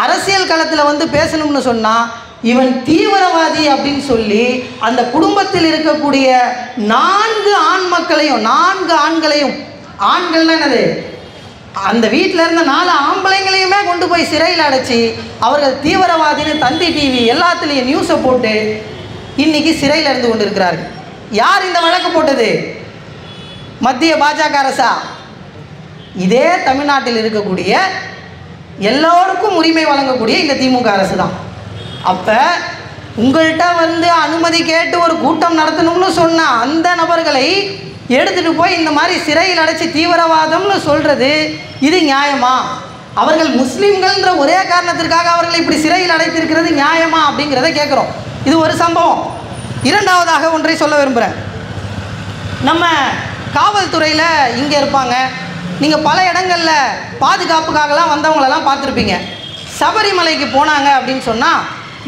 அரசியல் களத்தில் வந்து பேசணும்னு சொன்னால் இவன் தீவிரவாதி அப்படின்னு சொல்லி அந்த குடும்பத்தில் இருக்கக்கூடிய 4 ஆண் மக்களையும் 4 ஆண்களையும், ஆண்கள்னா என்னது, அந்த வீட்டில் இருந்த 4 ஆம்பளைங்களையுமே கொண்டு போய் சிறையில் அடைச்சி அவர்கள் தீவிரவாதின்னு தந்தி டிவி எல்லாத்துலேயும் நியூஸை போட்டு இன்னைக்கு சிறையில் இருந்து கொண்டு இருக்கிறார்கள். யார் இந்த வழக்கு போட்டது? மத்திய பாஜக அரசா? இதே தமிழ்நாட்டில் இருக்கக்கூடிய எல்லோருக்கும் உரிமை வழங்கக்கூடிய இந்த திமுக அரசு தான். அப்போ உங்கள்கிட்ட வந்து அனுமதி கேட்டு ஒரு கூட்டம் நடத்தணும்னு சொன்ன அந்த நபர்களை எடுத்துகிட்டு போய் இந்த மாதிரி சிறையில் அடைச்சி தீவிரவாதம்னு சொல்கிறது இது நியாயமா? அவர்கள் முஸ்லீம்கள்ன்ற ஒரே காரணத்திற்காக அவர்களை இப்படி சிறையில் அடைத்திருக்கிறது நியாயமா அப்படிங்கிறத கேட்குறோம். இது ஒரு சம்பவம். இரண்டாவதாக ஒன்றை சொல்ல விரும்புகிறேன். நம்ம காவல்துறையில் இங்கே இருப்பாங்க, நீங்கள் பல இடங்களில் பாதுகாப்புக்காகலாம் வந்தவங்களெல்லாம் பார்த்துருப்பீங்க. சபரிமலைக்கு போனாங்க அப்படின்னு சொன்னால்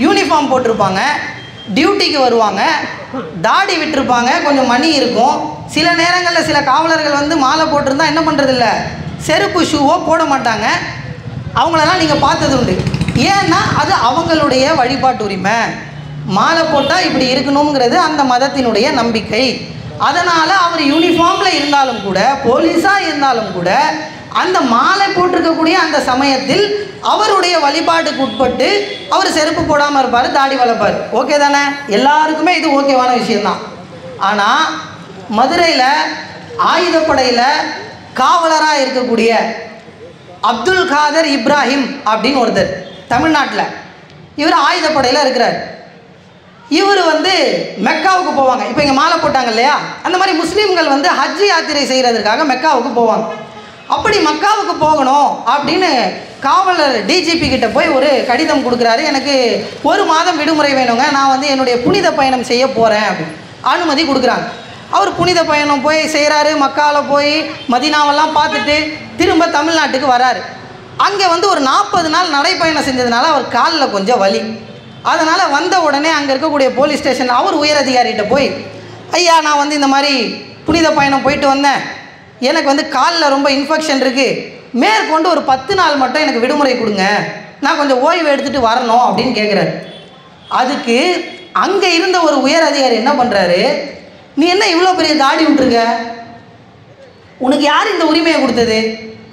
யூனிஃபார்ம் போட்டிருப்பாங்க, டியூட்டிக்கு வருவாங்க, தாடி விட்டுருப்பாங்க, கொஞ்சம் மணி இருக்கும். சில நேரங்களில் சில காவலர்கள் வந்து மாலை போட்டிருந்தா என்ன பண்ணுறதில்ல, செருப்பு ஷூவோ போட மாட்டாங்க. அவங்களெல்லாம் நீங்கள் பார்த்தது உண்டு. ஏன்னா அது அவங்களுடைய வழிபாட்டு உரிமை. மாலை போட்டால் இப்படி இருக்கணுங்கிறது அந்த மதத்தினுடைய நம்பிக்கை. அதனால் அவர் யூனிஃபார்மில் இருந்தாலும் கூட, போலீஸாக இருந்தாலும் கூட, அந்த மாலை போட்டிருக்கக்கூடிய அந்த சமயத்தில் அவருடைய வழிபாட்டுக்கு உட்பட்டு அவர் செருப்பு போடாமல் இருப்பார், தாடி வளர்ப்பார். ஓகே தானே? எல்லாருக்குமே இது ஓகேவான விஷயந்தான். ஆனால் மதுரையில் ஆயுதப்படையில் காவலராக இருக்கக்கூடிய அப்துல் காதர் இப்ராஹிம் அப்படின்னு ஒருத்தர், தமிழ்நாட்டில். இவர் ஆயுதப்படையில் இருக்கிறார். இவர் வந்து மெக்காவுக்கு போவாங்க. இப்போ இங்கே மாலை போட்டாங்க இல்லையா, அந்த மாதிரி முஸ்லீம்கள் வந்து ஹஜ் யாத்திரை செய்கிறதுக்காக மெக்காவுக்கு போவாங்க. அப்படி மக்காவுக்கு போகணும் அப்படின்னு காவலர் டிஜிபி கிட்ட போய் ஒரு கடிதம் கொடுக்குறாரு. எனக்கு 1 மாதம் விடுமுறை வேணுங்க, நான் வந்து என்னுடைய புனித பயணம் செய்ய போகிறேன் அப்படின்னு அனுமதி கொடுக்குறாங்க. அவர் புனித பயணம் போய் செய்கிறாரு. மக்காவில் போய் மதீனாவெல்லாம் பார்த்துட்டு திரும்ப தமிழ்நாட்டுக்கு வராரு. அங்கே வந்து ஒரு 40 நாள் நடைப்பயணம் செஞ்சதுனால அவர் காலில் கொஞ்சம் வலி. அதனால் வந்த உடனே அங்கே இருக்கக்கூடிய போலீஸ் ஸ்டேஷன் அவர் உயர் அதிகாரிகிட்ட போய், ஐயா நான் வந்து இந்த மாதிரி புனித பயணம் போயிட்டு வந்தேன், எனக்கு வந்து காலில் ரொம்ப இன்ஃபெக்ஷன் இருக்குது, மேற்கொண்டு ஒரு 10 நாள் மட்டும் எனக்கு விடுமுறை கொடுங்க, நான் கொஞ்சம் ஓய்வு எடுத்துகிட்டு வரணும் அப்படின்னு கேட்குறாரு. அதுக்கு அங்கே இருந்த ஒரு உயர் அதிகாரி என்ன பண்ணுறாரு, நீ என்ன இவ்வளோ பெரிய தாடி விட்டுருக்க, உனக்கு யார் இந்த உரிமையை கொடுத்தது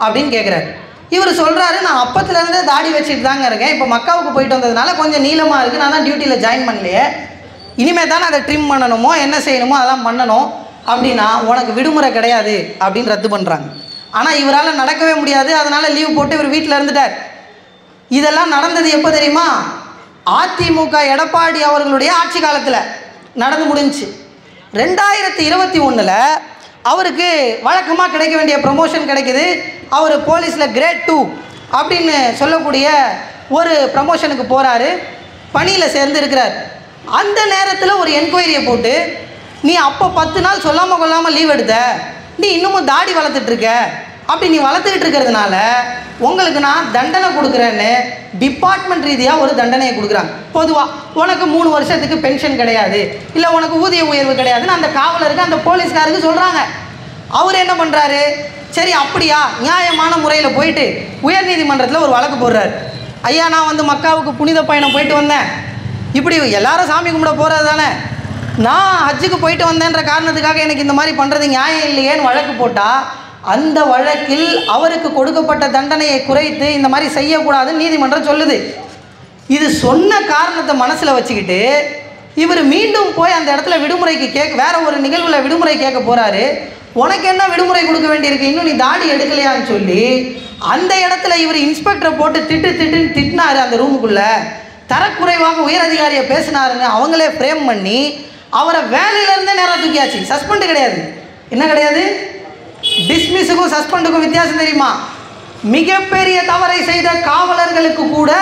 அப்படின்னு கேட்குறாரு. இவர் சொல்கிறாரு, நான் அப்பத்துலேருந்தே தாடி வச்சுட்டு தாங்க இருக்கேன், இப்போ மக்காவுக்கு போயிட்டு வந்ததுனால கொஞ்சம் நீளமாக இருக்குது, நான் தான் டியூட்டியில் ஜாயின் பண்ணலையே, இனிமேல் தானே அதை ட்ரிம் பண்ணணுமோ என்ன செய்யணுமோ அதெல்லாம் பண்ணணும், அப்படின்னா உனக்கு விடுமுறை கிடையாது அப்படின்னு ரத்து பண்ணுறாங்க. ஆனால் இவரால் நடக்கவே முடியாது. அதனால் லீவ் போட்டு இவர் வீட்டில் இருந்துட்டார். இதெல்லாம் நடந்தது எப்போ தெரியுமா, அதிமுக எடப்பாடி அவர்களுடைய ஆட்சி காலத்தில் நடந்து முடிஞ்சு. 2021 அவருக்கு வழக்கமாக கிடைக்க வேண்டிய ப்ரமோஷன் கிடைக்கிது. அவர் போலீஸில் கிரேட் 2 அப்படின்னு சொல்லக்கூடிய ஒரு ப்ரமோஷனுக்கு போகிறாரு, பணியில் சேர்ந்து இருக்கிறார். அந்த நேரத்தில் ஒரு என்கொயரியை போட்டு, நீ அப்போ 10 நாள் சொல்லாமல் கொள்ளாமல் லீவ் எடுத்த, நீ இன்னமும் தாடி வளர்த்துட்ருக்க, அப்படி நீ வளர்த்துக்கிட்டு இருக்கிறதுனால உங்களுக்கு நான் தண்டனை கொடுக்குறேன்னு டிபார்ட்மெண்ட் ரீதியாக ஒரு தண்டனையை கொடுக்குறாங்க. பொதுவாக உனக்கு 3 வருஷத்துக்கு பென்ஷன் கிடையாது, இல்லை உனக்கு ஊதிய உயர்வு கிடையாதுன்னு அந்த காவலருக்கு அந்த போலீஸ்காருக்கு சொல்கிறாங்க. அவர் என்ன பண்ணுறாரு, சரி அப்படியா நியாயமான முறையில் போயிட்டு உயர்நீதிமன்றத்தில் ஒரு வழக்கு போடுறாரு. ஐயா நான் வந்து மக்காவுக்கு புனித பயணம் போயிட்டு வந்தேன், இப்படி எல்லாரும் சாமி கும்பிட போகிறது தானே, நான் ஹஜ்ஜுக்கு போயிட்டு வந்தேன்ற காரணத்துக்காக எனக்கு இந்த மாதிரி பண்ணுறது நியாயம் இல்லையேன்னு வழக்கு போட்டால், அந்த வழக்கில் அவருக்கு கொடுக்கப்பட்ட தண்டனையை குறைத்து இந்த மாதிரி செய்யக்கூடாதுன்னு நீதிமன்றம் சொல்லுது. இது சொன்ன காரணத்தை மனசில் வச்சுக்கிட்டு இவர் மீண்டும் போய் அந்த இடத்துல விடுமுறைக்கு வேற ஒரு நிகழ்வில் விடுமுறை கேட்க போகிறாரு. உனக்கு என்ன விடுமுறை கொடுக்க வேண்டியிருக்கு, இன்னும் நீ தாடி எடுக்கலையான்னு சொல்லி அந்த இடத்துல இவர் இன்ஸ்பெக்டரை போட்டு திட்டினாரு. அந்த ரூமுக்குள்ளே தரக்குறைவாக உயர் அதிகாரியை பேசினாருன்னு அவங்களே ஃப்ரேம் பண்ணி அவரை வேலையிலேருந்தே நேரம் தூக்கியாச்சு. சஸ்பெண்டு கிடையாது. என்ன கிடையாது, டிஸ்மிஸுக்கும் சஸ்பெண்டுக்கும் வித்தியாசம் தெரியுமா? மிகப்பெரிய தவறை செய்த காவலர்களுக்கு கூட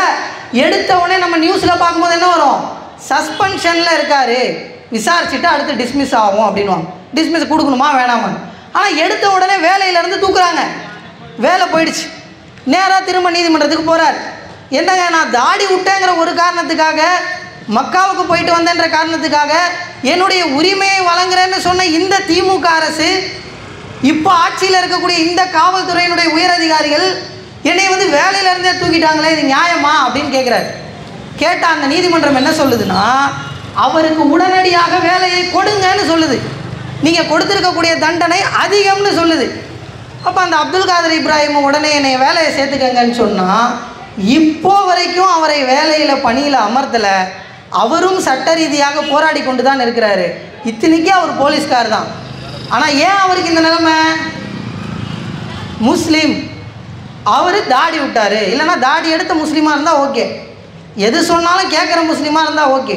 எடுத்த உடனே நம்ம நியூஸில் பார்க்கும்போது என்ன வரும், சஸ்பென்ஷனில் இருக்காரு, விசாரிச்சுட்டு அடுத்து டிஸ்மிஸ் ஆகும் அப்படின்வாங்க. டிஸ்மிஸ் கொடுக்கணுமா வேணாமா? ஆனால் எடுத்த உடனே வேலையிலேருந்து தூக்குறாங்க. வேலை போயிடுச்சு. நேராக திரும்ப நீதிமன்றத்துக்கு போகிறார். என்னங்க நான் தாடி விட்டேங்கிற ஒரு காரணத்துக்காக, மக்காவுக்கு போயிட்டு வந்தேன்ற காரணத்துக்காக என்னுடைய உரிமையை வழங்குறேன்னு சொன்ன இந்த திமுக அரசு, இப்போ ஆட்சியில் இருக்கக்கூடிய இந்த காவல்துறையினுடைய உயர் அதிகாரிகள் என்னை வந்து வேலையிலேருந்தே தூக்கிட்டாங்களே, இது நியாயமா அப்படின்னு கேட்குறாரு. கேட்டால் அந்த நீதிமன்றம் என்ன சொல்லுதுன்னா, அவருக்கு உடனடியாக வேலையை கொடுங்கன்னு சொல்லுது. நீங்கள் கொடுத்துருக்கக்கூடிய தண்டனை அதிகம்னு சொல்லுது. அப்போ அந்த அப்துல் காதர் இப்ராஹிம் உடனே என்னை வேலையை சேர்த்துக்கங்கன்னு சொன்னால், இப்போ வரைக்கும் அவரை வேலையில் பணியில் அமர்த்தலை. அவரும் சட்ட ரீதியாக போராடி கொண்டு தான் இருக்கிறாரு. இத்தனைக்கே அவர் போலீஸ்கார் தான். ஆனால் ஏன் அவருக்கு இந்த நிலைமை? முஸ்லீம், அவர் தாடி விட்டார், இல்லைனா தாடி எடுத்த முஸ்லீமாக இருந்தால் ஓகே, எது சொன்னாலும் கேட்குற முஸ்லீமாக இருந்தால் ஓகே.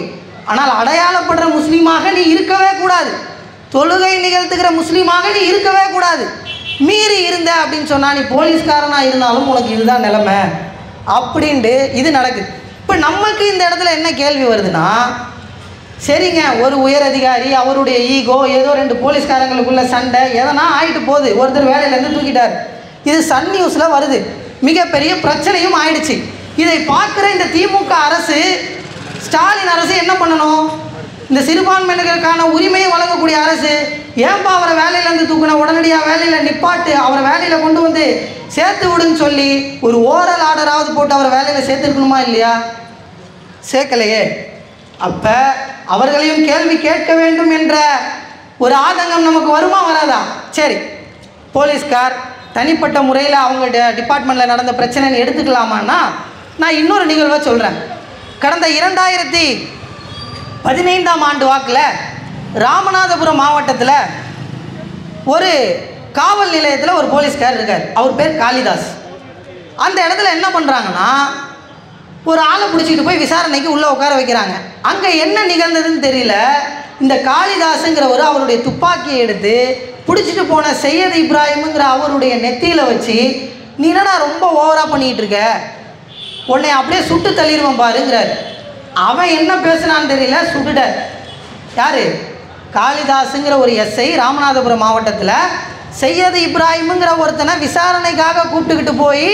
ஆனால் அடையாளப்படுற முஸ்லீமாக நீ இருக்கவே கூடாது, தொழுகை நிகழ்த்துக்கிற முஸ்லீமாக நீ இருக்கவே கூடாது. மீறி இருந்த அப்படின்னு சொன்னால் நீ போலீஸ்காரனாக இருந்தாலும் உனக்கு இதுதான் நிலைமை அப்படின்ட்டு இது நடக்குது. இப்போ நமக்கு இந்த இடத்துல என்ன கேள்வி வருதுன்னா, சரிங்க ஒரு உயர் அதிகாரி அவருடைய ஈகோ, ஏதோ 2 போலீஸ்காரங்களுக்குள்ள சண்டை எதனா ஆகிட்டு போகுது, ஒருத்தர் வேலையிலேருந்து தூக்கிட்டார், இது சன் நியூஸில் வருது, மிகப்பெரிய பிரச்சனையும் ஆயிடுச்சு. இதை பார்க்குற இந்த திமுக அரசு, ஸ்டாலின் அரசு என்ன பண்ணணும்? இந்த சிறுபான்மையினருக்கான உரிமையை வழங்கக்கூடிய அரசு, ஏன்பா அவரை வேலையிலேருந்து தூக்கின, உடனடியாக வேலையில் நிப்பாட்டு, அவரை வேலையில் கொண்டு வந்து சேர்த்து விடுன்னு சொல்லி ஒரு ஓரல் ஆர்டராவது போட்டு அவரை வேலையில் சேர்த்துருக்கணுமா இல்லையா? சேர்க்கலையே. அப்போ அவர்களையும் கேள்வி கேட்க வேண்டும் என்ற ஒரு ஆதங்கம் நமக்கு வருமா வராதா? சரி, போலீஸ்கார் தனிப்பட்ட முறையில் அவங்க டிபார்ட்மெண்ட்டில் நடந்த பிரச்சனைன்னு எடுத்துக்கலாமான்னா, நான் இன்னொரு நிகழ்வை சொல்கிறேன். கடந்த 2015ஆம் ஆண்டு வாக்கில் ராமநாதபுரம் மாவட்டத்தில் ஒரு காவல் நிலையத்தில் ஒரு போலீஸ்கார் இருக்கார். அவர் பேர் காளிதாஸ். அந்த இடத்துல என்ன பண்ணுறாங்கன்னா, ஒரு ஆளை பிடிச்சிக்கிட்டு போய் விசாரணைக்கு உள்ளே உட்கார வைக்கிறாங்க. அங்கே என்ன நிகழ்ந்ததுன்னு தெரியல. இந்த காளிதாஸுங்கிறவர் அவருடைய துப்பாக்கியை எடுத்து பிடிச்சிட்டு போன சையத் இப்ராஹிமுங்கிற அவருடைய நெத்தியில் வச்சு, நீ என்னடா ரொம்ப ஓவராக பண்ணிகிட்டு இருக்க, உன்னை அப்படியே சுட்டு தள்ளிடுவான் பாருங்கிறார். அவன் என்ன பேசுனான்னு தெரியல, சுட்டுட்டார். யார்? காளிதாஸுங்கிற ஒரு எஸ்ஐ ராமநாதபுரம் மாவட்டத்தில் சையத் இப்ராஹிமுங்கிற ஒருத்தனை விசாரணைக்காக கூப்பிட்டுக்கிட்டு போய்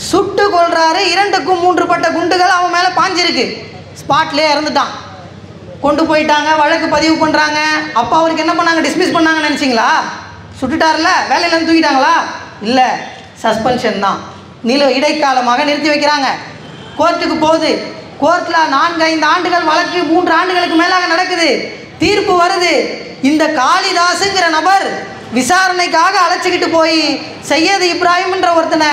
சுட்டு கொள்றாரு. 2க்கும் 3 பட்ட குண்டுகள் அவன் மேலே பாஞ்சிருக்கு. ஸ்பாட்லேயே இறந்துட்டான். கொண்டு போயிட்டாங்க, வழக்கு பதிவு பண்ணுறாங்க. அப்போ அவருக்கு என்ன பண்ணாங்க? டிஸ்மிஸ் பண்ணாங்கன்னு நினச்சிங்களா? சுட்டுட்டார்ல, வேலையிலேருந்து தூக்கிட்டாங்களா? இல்லை, சஸ்பென்ஷன் தான். இடைக்காலமாக நிறுத்தி வைக்கிறாங்க. கோர்ட்டுக்கு போகுது. கோர்ட்டில் 4-5 ஆண்டுகள் வழக்கு 3 ஆண்டுகளுக்கு மேலாக நடக்குது. தீர்ப்பு வருது. இந்த காளிதாஸுங்கிற நபர் விசாரணைக்காக அழைச்சிக்கிட்டு போய் சையத் இப்ராஹிம்ன்ற ஒருத்தனை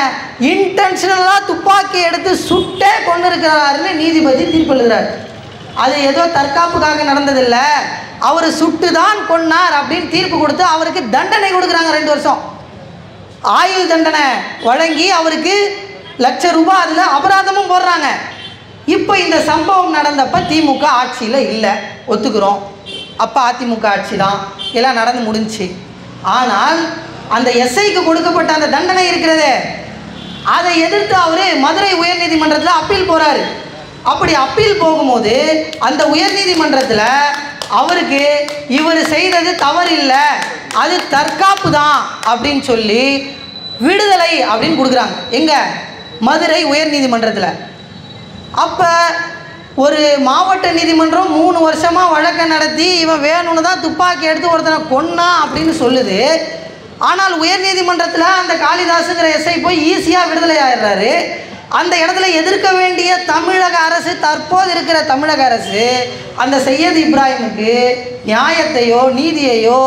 இன்டென்ஷனலாக துப்பாக்கி எடுத்து சுட்டே கொண்டு இருக்கிறாருன்னு நீதிபதி தீர்ப்பு எழுதுறார். அது ஏதோ தற்காப்புக்காக நடந்ததில்லை, அவர் சுட்டு தான் கொன்னார் அப்படின்னு தீர்ப்பு கொடுத்து அவருக்கு தண்டனை கொடுக்குறாங்க. 2 வருஷம் ஆயுள் தண்டனை வழங்கி அவருக்கு ₹1,00,000 அதில் அபராதமும் போடுறாங்க. இப்போ இந்த சம்பவம் நடந்தப்போ திமுக ஆட்சியில் இல்லை, ஒத்துக்கிறோம். அப்போ அதிமுக ஆட்சி தான், எல்லாம் நடந்து முடிஞ்சு. ஆனால் அந்த எஸ்ஐக்கு கொடுக்கப்பட்ட அந்த தண்டனை இருக்கிறதே, அதை எதிர்த்து அவர் மதுரை உயர்நீதிமன்றத்தில் அப்பீல் போகிறாரு. அப்படி அப்பீல் போகும்போது அந்த உயர்நீதிமன்றத்தில் அவருக்கு இவர் செய்தது தவறு இல்லை, அது தற்காப்பு தான் அப்படின்னு சொல்லி விடுதலை அப்படின்னு கொடுக்குறாங்க. எங்கே? மதுரை உயர்நீதிமன்றத்தில். அப்போ ஒரு மாவட்ட நீதிமன்றம் 3 வருஷமாக வழக்கை நடத்தி இவன் வேணும்னு தான் துப்பாக்கி எடுத்து ஒருத்தனை கொன்னா அப்படின்னு சொல்லுது. ஆனால் உயர்நீதிமன்றத்தில் அந்த காளிதாஸுங்கிற எஸ்ஐ போய் ஈஸியாக விடுதலை ஆயிடுறாரு. அந்த இடத்துல எதிர்க்க வேண்டிய தமிழக அரசு, தற்போது இருக்கிற தமிழக அரசு, அந்த சையத் இப்ராஹிமுக்கு நியாயத்தையோ நீதியையோ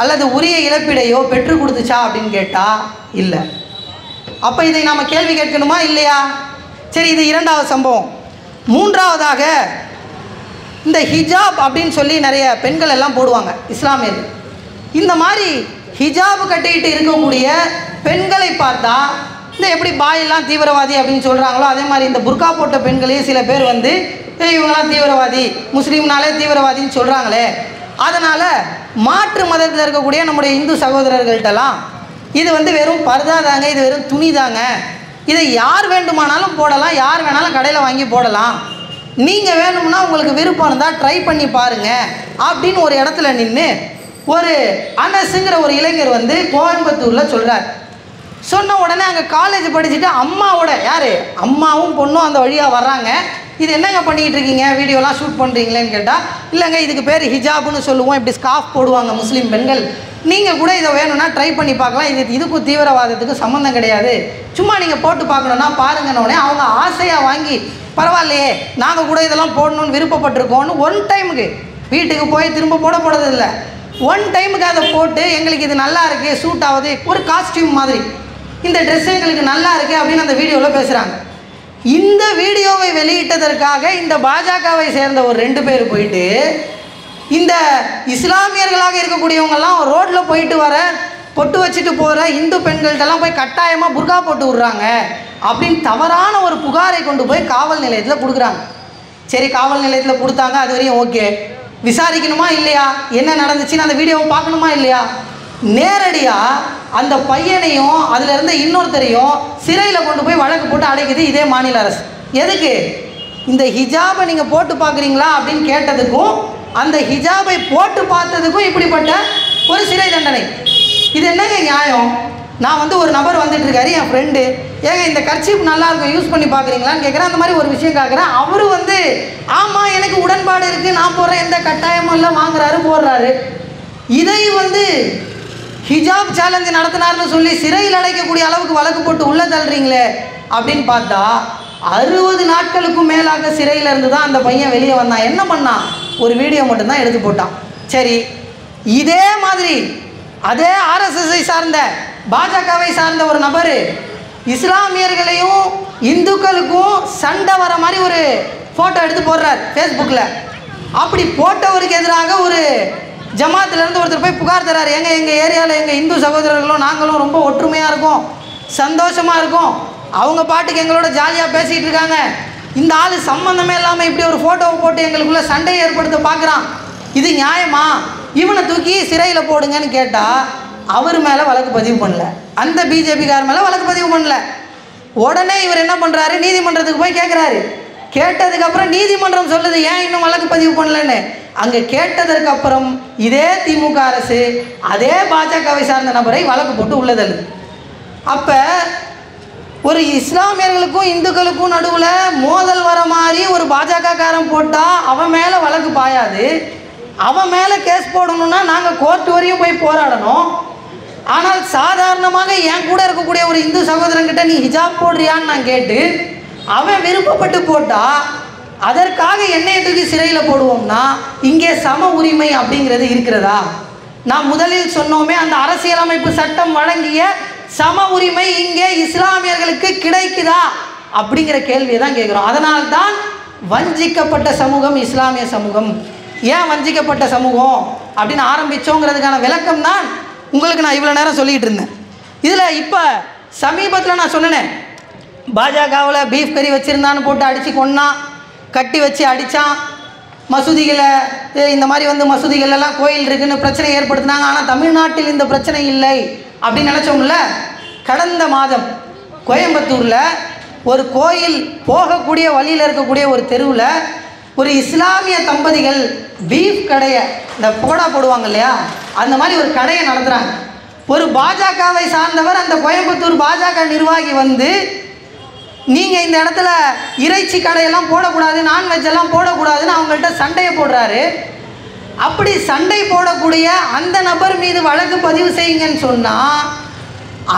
அல்லது உரிய இழப்பீடையோ பெற்றுக் கொடுத்துச்சா அப்படின்னு கேட்டால் இல்லை. அப்போ இதை நாம் கேள்வி கேட்கணுமா இல்லையா? சரி, இது 2வது சம்பவம். 3வதாக இந்த ஹிஜாப் அப்படின்னு சொல்லி நிறைய பெண்கள் எல்லாம் போடுவாங்க இஸ்லாமியர்கள். இந்த மாதிரி ஹிஜாப் கட்டிக்கிட்டு இருக்கக்கூடிய பெண்களை பார்த்தா இந்த எப்படி பாயெல்லாம் தீவிரவாதி அப்படின்னு சொல்கிறாங்களோ அதே மாதிரி இந்த புர்கா போட்ட பெண்களையும் சில பேர் வந்து இவங்கெல்லாம் தீவிரவாதி, முஸ்லீம்னாலே தீவிரவாதின்னு சொல்கிறாங்களே, அதனால் மாற்று மதத்தில் இருக்கக்கூடிய நம்முடைய இந்து சகோதரர்கள்ட்டெல்லாம் இது வந்து வெறும் பர்தா தாங்க, இது வெறும் துணி தாங்க, இதை யார் வேண்டுமானாலும் போடலாம், யார் வேணாலும் கடையில் வாங்கி போடலாம், நீங்கள் வேணும்னா உங்களுக்கு விருப்பம் இருந்தால் ட்ரை பண்ணி பாருங்கள் அப்படின்னு ஒரு இடத்துல நின்று ஒரு அனஸுங்கிற ஒரு இளைஞர் வந்து கோயம்புத்தூரில் சொல்கிறார். சொன்ன உடனே அங்கே காலேஜ் படிச்சுட்டு அம்மாவோட, யார் அம்மாவும் பொண்ணும் அந்த வழியாக வர்றாங்க. இது என்னங்க பண்ணிக்கிட்டு இருக்கீங்க, வீடியோலாம் ஷூட் பண்ணுறீங்களேன்னு கேட்டால், இல்லைங்க இதுக்கு பேர் ஹிஜாப்னு சொல்லுவோம், இப்படி ஸ்கார்ஃப் போடுவாங்க முஸ்லீம் பெண்கள், நீங்கள் கூட இதை வேணும்னா ட்ரை பண்ணி பார்க்கலாம், இதுக்கும் தீவிரவாதத்துக்கும் சம்மந்தம் கிடையாது, சும்மா நீங்கள் போட்டு பார்க்கணுன்னா பாருங்கன்னொடனே அவங்க ஆசையாக வாங்கி பரவாயில்லையே நாங்கள் கூட இதெல்லாம் போடணும்னு விருப்பப்பட்டிருக்கோன்னு ஒன் டைமுக்கு வீட்டுக்கு போய் திரும்ப போடுறதில்லை, ஒன் டைமுக்கு அதை போட்டு எங்களுக்கு இது நல்லா இருக்குது, சூட் ஆகுது, ஒரு காஸ்டியூம் மாதிரி இந்த ட்ரெஸ் எங்களுக்கு நல்லா இருக்குது அப்படின்னு அந்த வீடியோவில் பேசுகிறாங்க. இந்த வீடியோவை வெளியிட்டதற்காக இந்த பாஜகவை சேர்ந்த ஒரு 2 பேர் போயிட்டு இந்த இஸ்லாமியர்களாக இருக்கக்கூடியவங்கெல்லாம் ரோட்டில் போயிட்டு வர பொட்டு வச்சுட்டு போகிற இந்து பெண்கள்கிட்டலாம் போய் கட்டாயமாக புர்கா போட்டு விட்றாங்க அப்படின்னு தவறான ஒரு புகாரை கொண்டு போய் காவல் நிலையத்தில் கொடுக்குறாங்க. சரி, காவல் நிலையத்தில் கொடுத்தாங்க, அது வரையும் ஓகே. விசாரிக்கணுமா இல்லையா, என்ன நடந்துச்சுன்னு அந்த வீடியோவை பார்க்கணுமா இல்லையா? நேரடியாக அந்த பையனையும் அதில் இருந்த இன்னொருத்தரையும் சிறையில் கொண்டு போய் வழக்கு போட்டு அடைக்குது இதே மாநில அரசு. எதுக்கு? இந்த ஹிஜாபை நீங்கள் போட்டு பார்க்குறீங்களா அப்படின்னு கேட்டதுக்கும் அந்த ஹிஜாபை போட்டு பார்த்ததுக்கும் இப்படிப்பட்ட ஒரு சிறை தண்டனை. இது என்னங்க நியாயம்? நான் வந்து ஒரு நபர் வந்துட்டுருக்காரு, என் ஃப்ரெண்டு, ஏங்க இந்த கர்ச்சீப் நல்லாயிருக்கும் யூஸ் பண்ணி பார்க்குறீங்களான்னு கேட்குறேன். அந்த மாதிரி ஒரு விஷயம் கேட்குறேன். அவரு வந்து ஆமாம் எனக்கு உடன்பாடு இருக்குது, நான் போடுறேன், எந்த கட்டாயமும் இல்லை, வாங்குறாரு போடுறாரு. இதை வந்து ஹிஜாப் சேலஞ்சு நடத்தினார்னு சொல்லி சிறையில் அடைக்கக்கூடிய அளவுக்கு வழக்கு போட்டு உள்ளே தள்ளுறீங்களே அப்படின்னு பார்த்தா 60 நாட்களுக்கும் மேலாக சிறையில் இருந்து தான் அந்த பையன் வெளியே வந்தான். என்ன பண்ணான்? ஒரு வீடியோ மட்டும்தான் எடுத்து போட்டான். சரி, இதே மாதிரி அதே ஆர்எஸ்எஸ்ஐ சார்ந்த பாஜகவை சார்ந்த ஒரு நபர் இஸ்லாமியர்களையும் இந்துக்களுக்கும் சண்டை வர மாதிரி ஒரு ஃபோட்டோ எடுத்து போடுறார் ஃபேஸ்புக்கில். அப்படி போட்டவருக்கு எதிராக ஒரு ஜமாத்திலேருந்து ஒருத்தர் போய் புகார் தர்றாரு. எங்கள் ஏரியாவில் எங்கள் இந்து சகோதரர்களும் நாங்களும் ரொம்ப ஒற்றுமையாக இருக்கோம், சந்தோஷமாக இருக்கோம், அவங்க பாட்டுக்கு எங்களோட ஜாலியாக பேசிகிட்டு இருக்காங்க, இந்த ஆள் சம்மந்தமே இல்லாமல் இப்படி ஒரு ஃபோட்டோவை போட்டு எங்களுக்குள்ள சண்டையை ஏற்படுத்த பார்க்குறான், இது நியாயமா? இவனை தூக்கி சிறையில் போடுங்கன்னு கேட்டால் அவர் மேலே வழக்கு பதிவு பண்ணல, அந்த பிஜேபிக்கார மேலே வழக்கு பதிவு பண்ணல. உடனே இவர் என்ன பண்ணுறாரு, நீதிமன்றத்துக்கு போய் கேட்குறாரு. கேட்டதுக்கப்புறம் நீதிமன்றம் சொல்லுது ஏன் இன்னும் வழக்கு பதிவு பண்ணலன்னு. அங்கே கேட்டதற்கப்புறம் இதே திமுக அரசு அதே பாஜகவை சார்ந்த நபரை வழக்கு போட்டு உள்ளதல். அப்போ ஒரு இஸ்லாமியர்களுக்கும் இந்துக்களுக்கும் நடுவில் மோதல் வர மாதிரி ஒரு பாஜகக்காரன் போட்டால் அவன் மேலே வழக்கு பாயாது, அவன் மேலே கேஸ் போடணும்னா நாங்கள் கோர்ட் வரையும் போய் போராடணும். ஆனால் சாதாரணமாக என் கூட இருக்கக்கூடிய ஒரு இந்து சகோதரன்கிட்ட நீ ஹிஜாப் போடுறியான்னு நான் கேட்டு அவன் விருப்பப்பட்டு போட்டால் அதற்காக என்னையை தூக்கி சிறையில் போடுவோம்னா இங்கே சம உரிமை அப்படிங்கிறது இருக்கிறதா? நான் முதலில் சொன்னோமே, அந்த அரசியலமைப்பு சட்டம் வழங்கிய சம உரிமை இங்கே இஸ்லாமியர்களுக்கு கிடைக்குதா அப்படிங்கிற கேள்வியை தான் கேட்குறோம். அதனால்தான் வஞ்சிக்கப்பட்ட சமூகம் இஸ்லாமிய சமூகம். ஏன் வஞ்சிக்கப்பட்ட சமூகம் அப்படின்னு ஆரம்பித்தோங்கிறதுக்கான விளக்கம் தான் உங்களுக்கு நான் இவ்வளோ நேரம் சொல்லிகிட்டு இருந்தேன். இதில் இப்போ சமீபத்தில் நான் சொன்னேன், பாஜகவில் பீஃப் கறி வச்சுருந்தான்னு போட்டு அடித்து கொன்னான், கட்டி வச்சு அடித்தான், மசூதிகளை இந்த மாதிரி வந்து மசூதிகளெல்லாம் கோயில் இருக்குன்னு பிரச்சனை ஏற்படுத்தினாங்க. ஆனால் தமிழ்நாட்டில் இந்த பிரச்சனை இல்லை அப்படின்னு நினச்சோம்ல. கடந்த மாதம் கோயம்புத்தூரில் ஒரு கோயில் போகக்கூடிய வழியில் இருக்கக்கூடிய ஒரு தெருவில் ஒரு இஸ்லாமிய தம்பதிகள் பீஃப் கடையை, இந்த போடா போடுவாங்க இல்லையா, அந்த மாதிரி ஒரு கடையை நடத்துகிறாங்க. ஒரு பாஜகவை சார்ந்தவர், அந்த கோயம்புத்தூர் பாஜக நிர்வாகி வந்து நீங்கள் இந்த இடத்துல இறைச்சி கடையெல்லாம் போடக்கூடாது, நான்வெஜ் எல்லாம் போடக்கூடாதுன்னு அவங்கள்ட்ட சண்டையை போடுறாரு. அப்படி சண்டை போடக்கூடிய அந்த நபர் மீது வழக்கு பதிவு செய்யுங்கன்னு சொன்னால்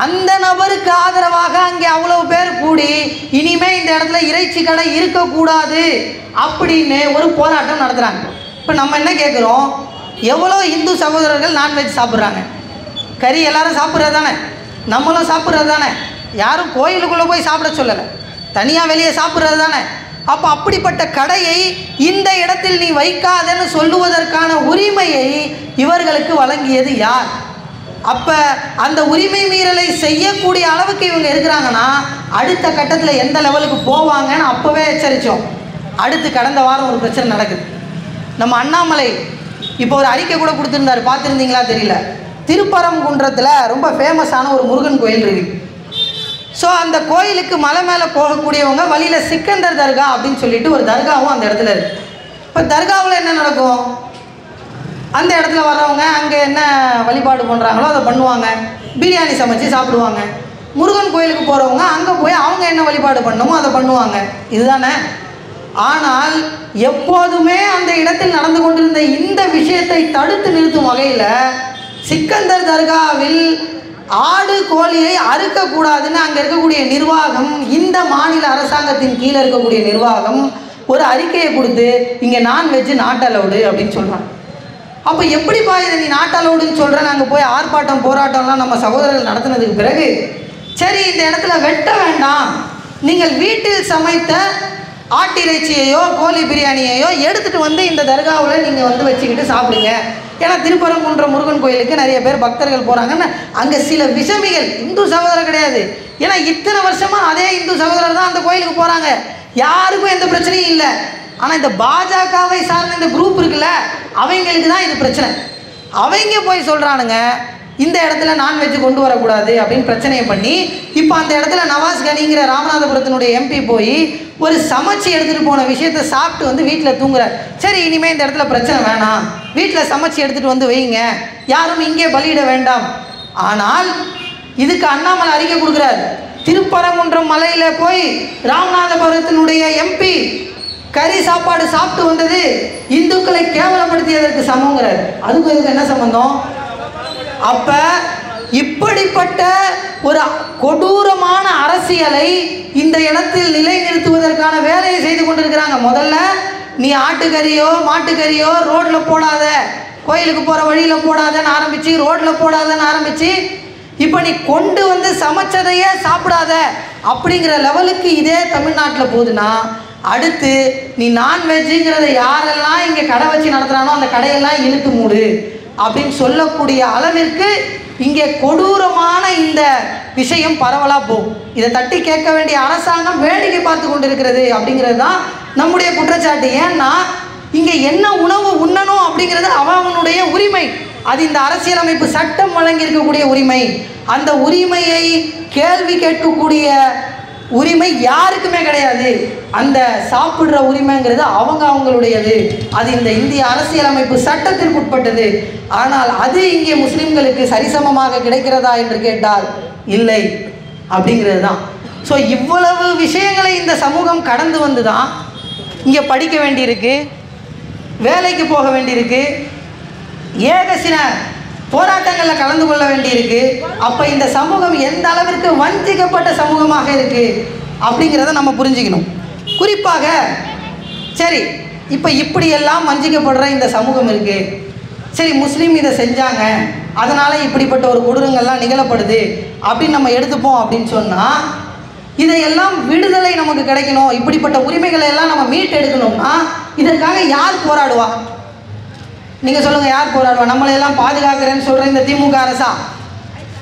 அந்த நபருக்கு ஆதரவாக அங்கே அவ்வளோ பேர் கூடி இனிமேல் இந்த இடத்துல இறைச்சி கடை இருக்கக்கூடாது அப்படின்னு ஒரு போராட்டம் நடத்துகிறாங்க. இப்போ நம்ம என்ன கேட்குறோம், எவ்வளோ இந்து சகோதரர்கள் நான்வெஜ் சாப்பிட்றாங்க, கறி எல்லாரும் சாப்பிட்றது தானே, நம்மளும் சாப்பிட்றது தானே, யாரும் கோயிலுக்குள்ளே போய் சாப்பிட சொல்லலை, தனியாக வெளியே சாப்பிட்றது தானே. அப்போ அப்படிப்பட்ட கடையை இந்த இடத்தில் நீ வைக்காதன்னு சொல்லுவதற்கான உரிமையை இவர்களுக்கு வழங்கியது யார்? அப்போ அந்த உரிமை மீறலை செய்யக்கூடிய அளவுக்கு இவங்க இருக்கிறாங்கன்னா அடுத்த கட்டத்தில் எந்த லெவலுக்கு போவாங்கன்னு அப்போவே எச்சரித்தோம். அடுத்து கடந்த வாரம் ஒரு பிரச்சனை நடக்குது. நம்ம அண்ணாமலை இப்போ ஒரு அறிக்கை கூட கொடுத்துருந்தாரு, பார்த்துருந்தீங்களா தெரியல. திருப்பரங்குன்றத்தில் ரொம்ப ஃபேமஸான ஒரு முருகன் கோயில் இருக்குது. ஸோ அந்த கோயிலுக்கு மலை மேலே போகக்கூடியவங்க வழியில் சிக்கந்தர் தர்கா அப்படின்னு சொல்லிட்டு ஒரு தர்காவும் அந்த இடத்துல இருக்குது. இப்போ தர்காவில் என்ன நடக்கும், அந்த இடத்துல வர்றவங்க அங்கே என்ன வழிபாடு பண்ணுறாங்களோ அதை பண்ணுவாங்க, பிரியாணி சமைச்சு சாப்பிடுவாங்க. முருகன் கோயிலுக்கு போகிறவங்க அங்கே போய் அவங்க என்ன வழிபாடு பண்ணணுமோ அதை பண்ணுவாங்க, இதுதானே. ஆனால் எப்போதுமே அந்த இடத்தில் நடந்து கொண்டிருந்த இந்த விஷயத்தை தடுத்து நிறுத்தும் வகையில் சிக்கந்தர் தர்காவில் ஆடு கோழியை அறுக்கக்கூடாதுன்னு அங்கே இருக்கக்கூடிய நிர்வாகம், இந்த மாநில அரசாங்கத்தின் கீழே இருக்கக்கூடிய நிர்வாகம் ஒரு அறிக்கையை கொடுத்து இங்கே நான்வெஜ்ஜு நாட் அலவுடு அப்படின்னு சொல்கிறாங்க. அப்போ எப்படிப்பா இதை நீ நாட் அலவுடுன்னு சொல்கிற? நாங்கள் போய் ஆர்ப்பாட்டம் போராட்டம்லாம் நம்ம சகோதரர்கள் நடத்தினதுக்கு பிறகு சரி இந்த இடத்துல வெட்ட வேண்டாம், நீங்கள் வீட்டில் சமைத்த ஆட்டிறைச்சியையோ கோழி பிரியாணியையோ எடுத்துகிட்டு வந்து இந்த தர்காவில் நீங்கள் வந்து வச்சுக்கிட்டு சாப்பிடுங்க. ஏன்னா திருப்பரங்குன்ற முருகன் கோயிலுக்கு நிறைய பேர் பக்தர்கள் போகிறாங்கன்னு அங்கே சில விஷமிகள், இந்து சகோதரர் கிடையாது, ஏன்னா இத்தனை வருஷமாக அதே இந்து சகோதரர் தான் அந்த கோயிலுக்கு போகிறாங்க, யாருக்கும் எந்த பிரச்சனையும் இல்லை. ஆனால் இந்த பாஜகவை சார்ந்த இந்த குரூப் இருக்குல்ல, அவங்களுக்கு தான் இது பிரச்சனை. அவங்க போய் சொல்கிறானுங்க இந்த இடத்துல நான்வெஜ் கொண்டு வரக்கூடாது அப்படின்னு பிரச்சனையை பண்ணி இப்போ அந்த இடத்துல நவாஸ் கனிங்கிற ராமநாதபுரத்தினுடைய எம்பி போய் ஒரு சமைச்சு எடுத்துகிட்டு போன விஷயத்தை சாப்பிட்டு வந்து வீட்டில் தூங்குறார். சரி இனிமேல் இந்த இடத்துல பிரச்சனை வேணாம், வீட்டில் சமைச்சு எடுத்துகிட்டு வந்து வைங்க, யாரும் இங்கே பலியிட வேண்டாம். ஆனால் இதுக்கு அண்ணாமலை அறிக்கை கொடுக்குறார். திருப்பரங்குன்றம் மலையில் போய் ராமநாதபுரத்தினுடைய எம்பி கறி சாப்பாடு சாப்பிட்டு வந்தது இந்துக்களை கேவலப்படுத்தியதற்கு சமங்கிறார். அதுக்கு இதுக்கு என்ன சம்பந்தம்? அப்போ இப்படிப்பட்ட ஒரு கொடூரமான அரசியலை இந்த இடத்தில் நிலைநிறுத்துவதற்கான வேலையை செய்து கொண்டிருக்கிறாங்க. முதல்ல நீ ஆட்டுக்கறியோ மாட்டுக்கறியோ ரோட்டில் போடாத, கோயிலுக்கு போகிற வழியில் போடாதன்னு ஆரம்பித்து, ரோட்டில் போடாதன்னு ஆரம்பித்து, இப்போ நீ கொண்டு வந்து சமைச்சதையே சாப்பிடாத அப்படிங்கிற லெவலுக்கு இதே தமிழ்நாட்டில் போகுதுன்னா அடுத்து நீ நான்வெஜ்ஜுங்கிறத யாரெல்லாம் இங்கே கடை வச்சு நடத்துகிறானோ அந்த கடையெல்லாம் இழுத்து மூடு அப்படின்னு சொல்லக்கூடிய அளவிற்கு இங்கே கொடூரமான இந்த விஷயம் பரவலாக போகும். இதை தட்டி கேட்க வேண்டிய அரசாங்கம் வேடிக்கை பார்த்து கொண்டிருக்கிறது அப்படிங்கிறது தான் நம்முடைய குற்றச்சாட்டு. ஏன்னா இங்கே என்ன உணவு உண்ணணும் அப்படிங்கிறது அவனுடைய உரிமை. அது இந்த அரசியலமைப்பு சட்டம் வழங்கி இருக்கக்கூடிய உரிமை. அந்த உரிமையை கேள்வி கேட்கக்கூடிய உரிமை யாருக்குமே கிடையாது. அந்த சாப்பிட்ற உரிமைங்கிறது அவங்களுடையது. அது இந்த இந்திய அரசியலமைப்பு சட்டத்திற்கு உட்பட்டது. ஆனால் அது இங்கே முஸ்லிம்களுக்கு சரிசமமாக கிடைக்கிறதா என்று கேட்டால் இல்லை அப்படிங்கிறது தான். ஸோ இவ்வளவு விஷயங்களை இந்த சமூகம் கடந்து வந்து தான் இங்கே படிக்க வேண்டியிருக்கு, வேலைக்கு போக வேண்டியிருக்கு, ஏக சில போராட்டங்களில் கலந்து கொள்ள வேண்டியிருக்கு. அப்போ இந்த சமூகம் எந்த அளவிற்கு வஞ்சிக்கப்பட்ட சமூகமாக இருக்குது அப்படிங்கிறத நம்ம புரிஞ்சுக்கணும். குறிப்பாக சரி, இப்போ இப்படியெல்லாம் வஞ்சிக்கப்படுற இந்த சமூகம் இருக்குது, சரி முஸ்லீம் இதை செஞ்சாங்க அதனால் இப்படிப்பட்ட ஒரு கொடூரங்கள்லாம் நிகழப்படுது அப்படின்னு நம்ம எடுத்துப்போம் அப்படின்னு சொன்னால், இதையெல்லாம் விடுதலை நமக்கு கிடைக்கணும், இப்படிப்பட்ட உரிமைகளை எல்லாம் நம்ம மீட்டு எடுக்கணும்னா இதற்காக யார் போராடுவா? நீங்கள் சொல்லுங்கள், யார் போராடுவா? நம்மளையெல்லாம் பாதுகாக்கிறேன்னு சொல்கிற இந்த திமுக அரசா,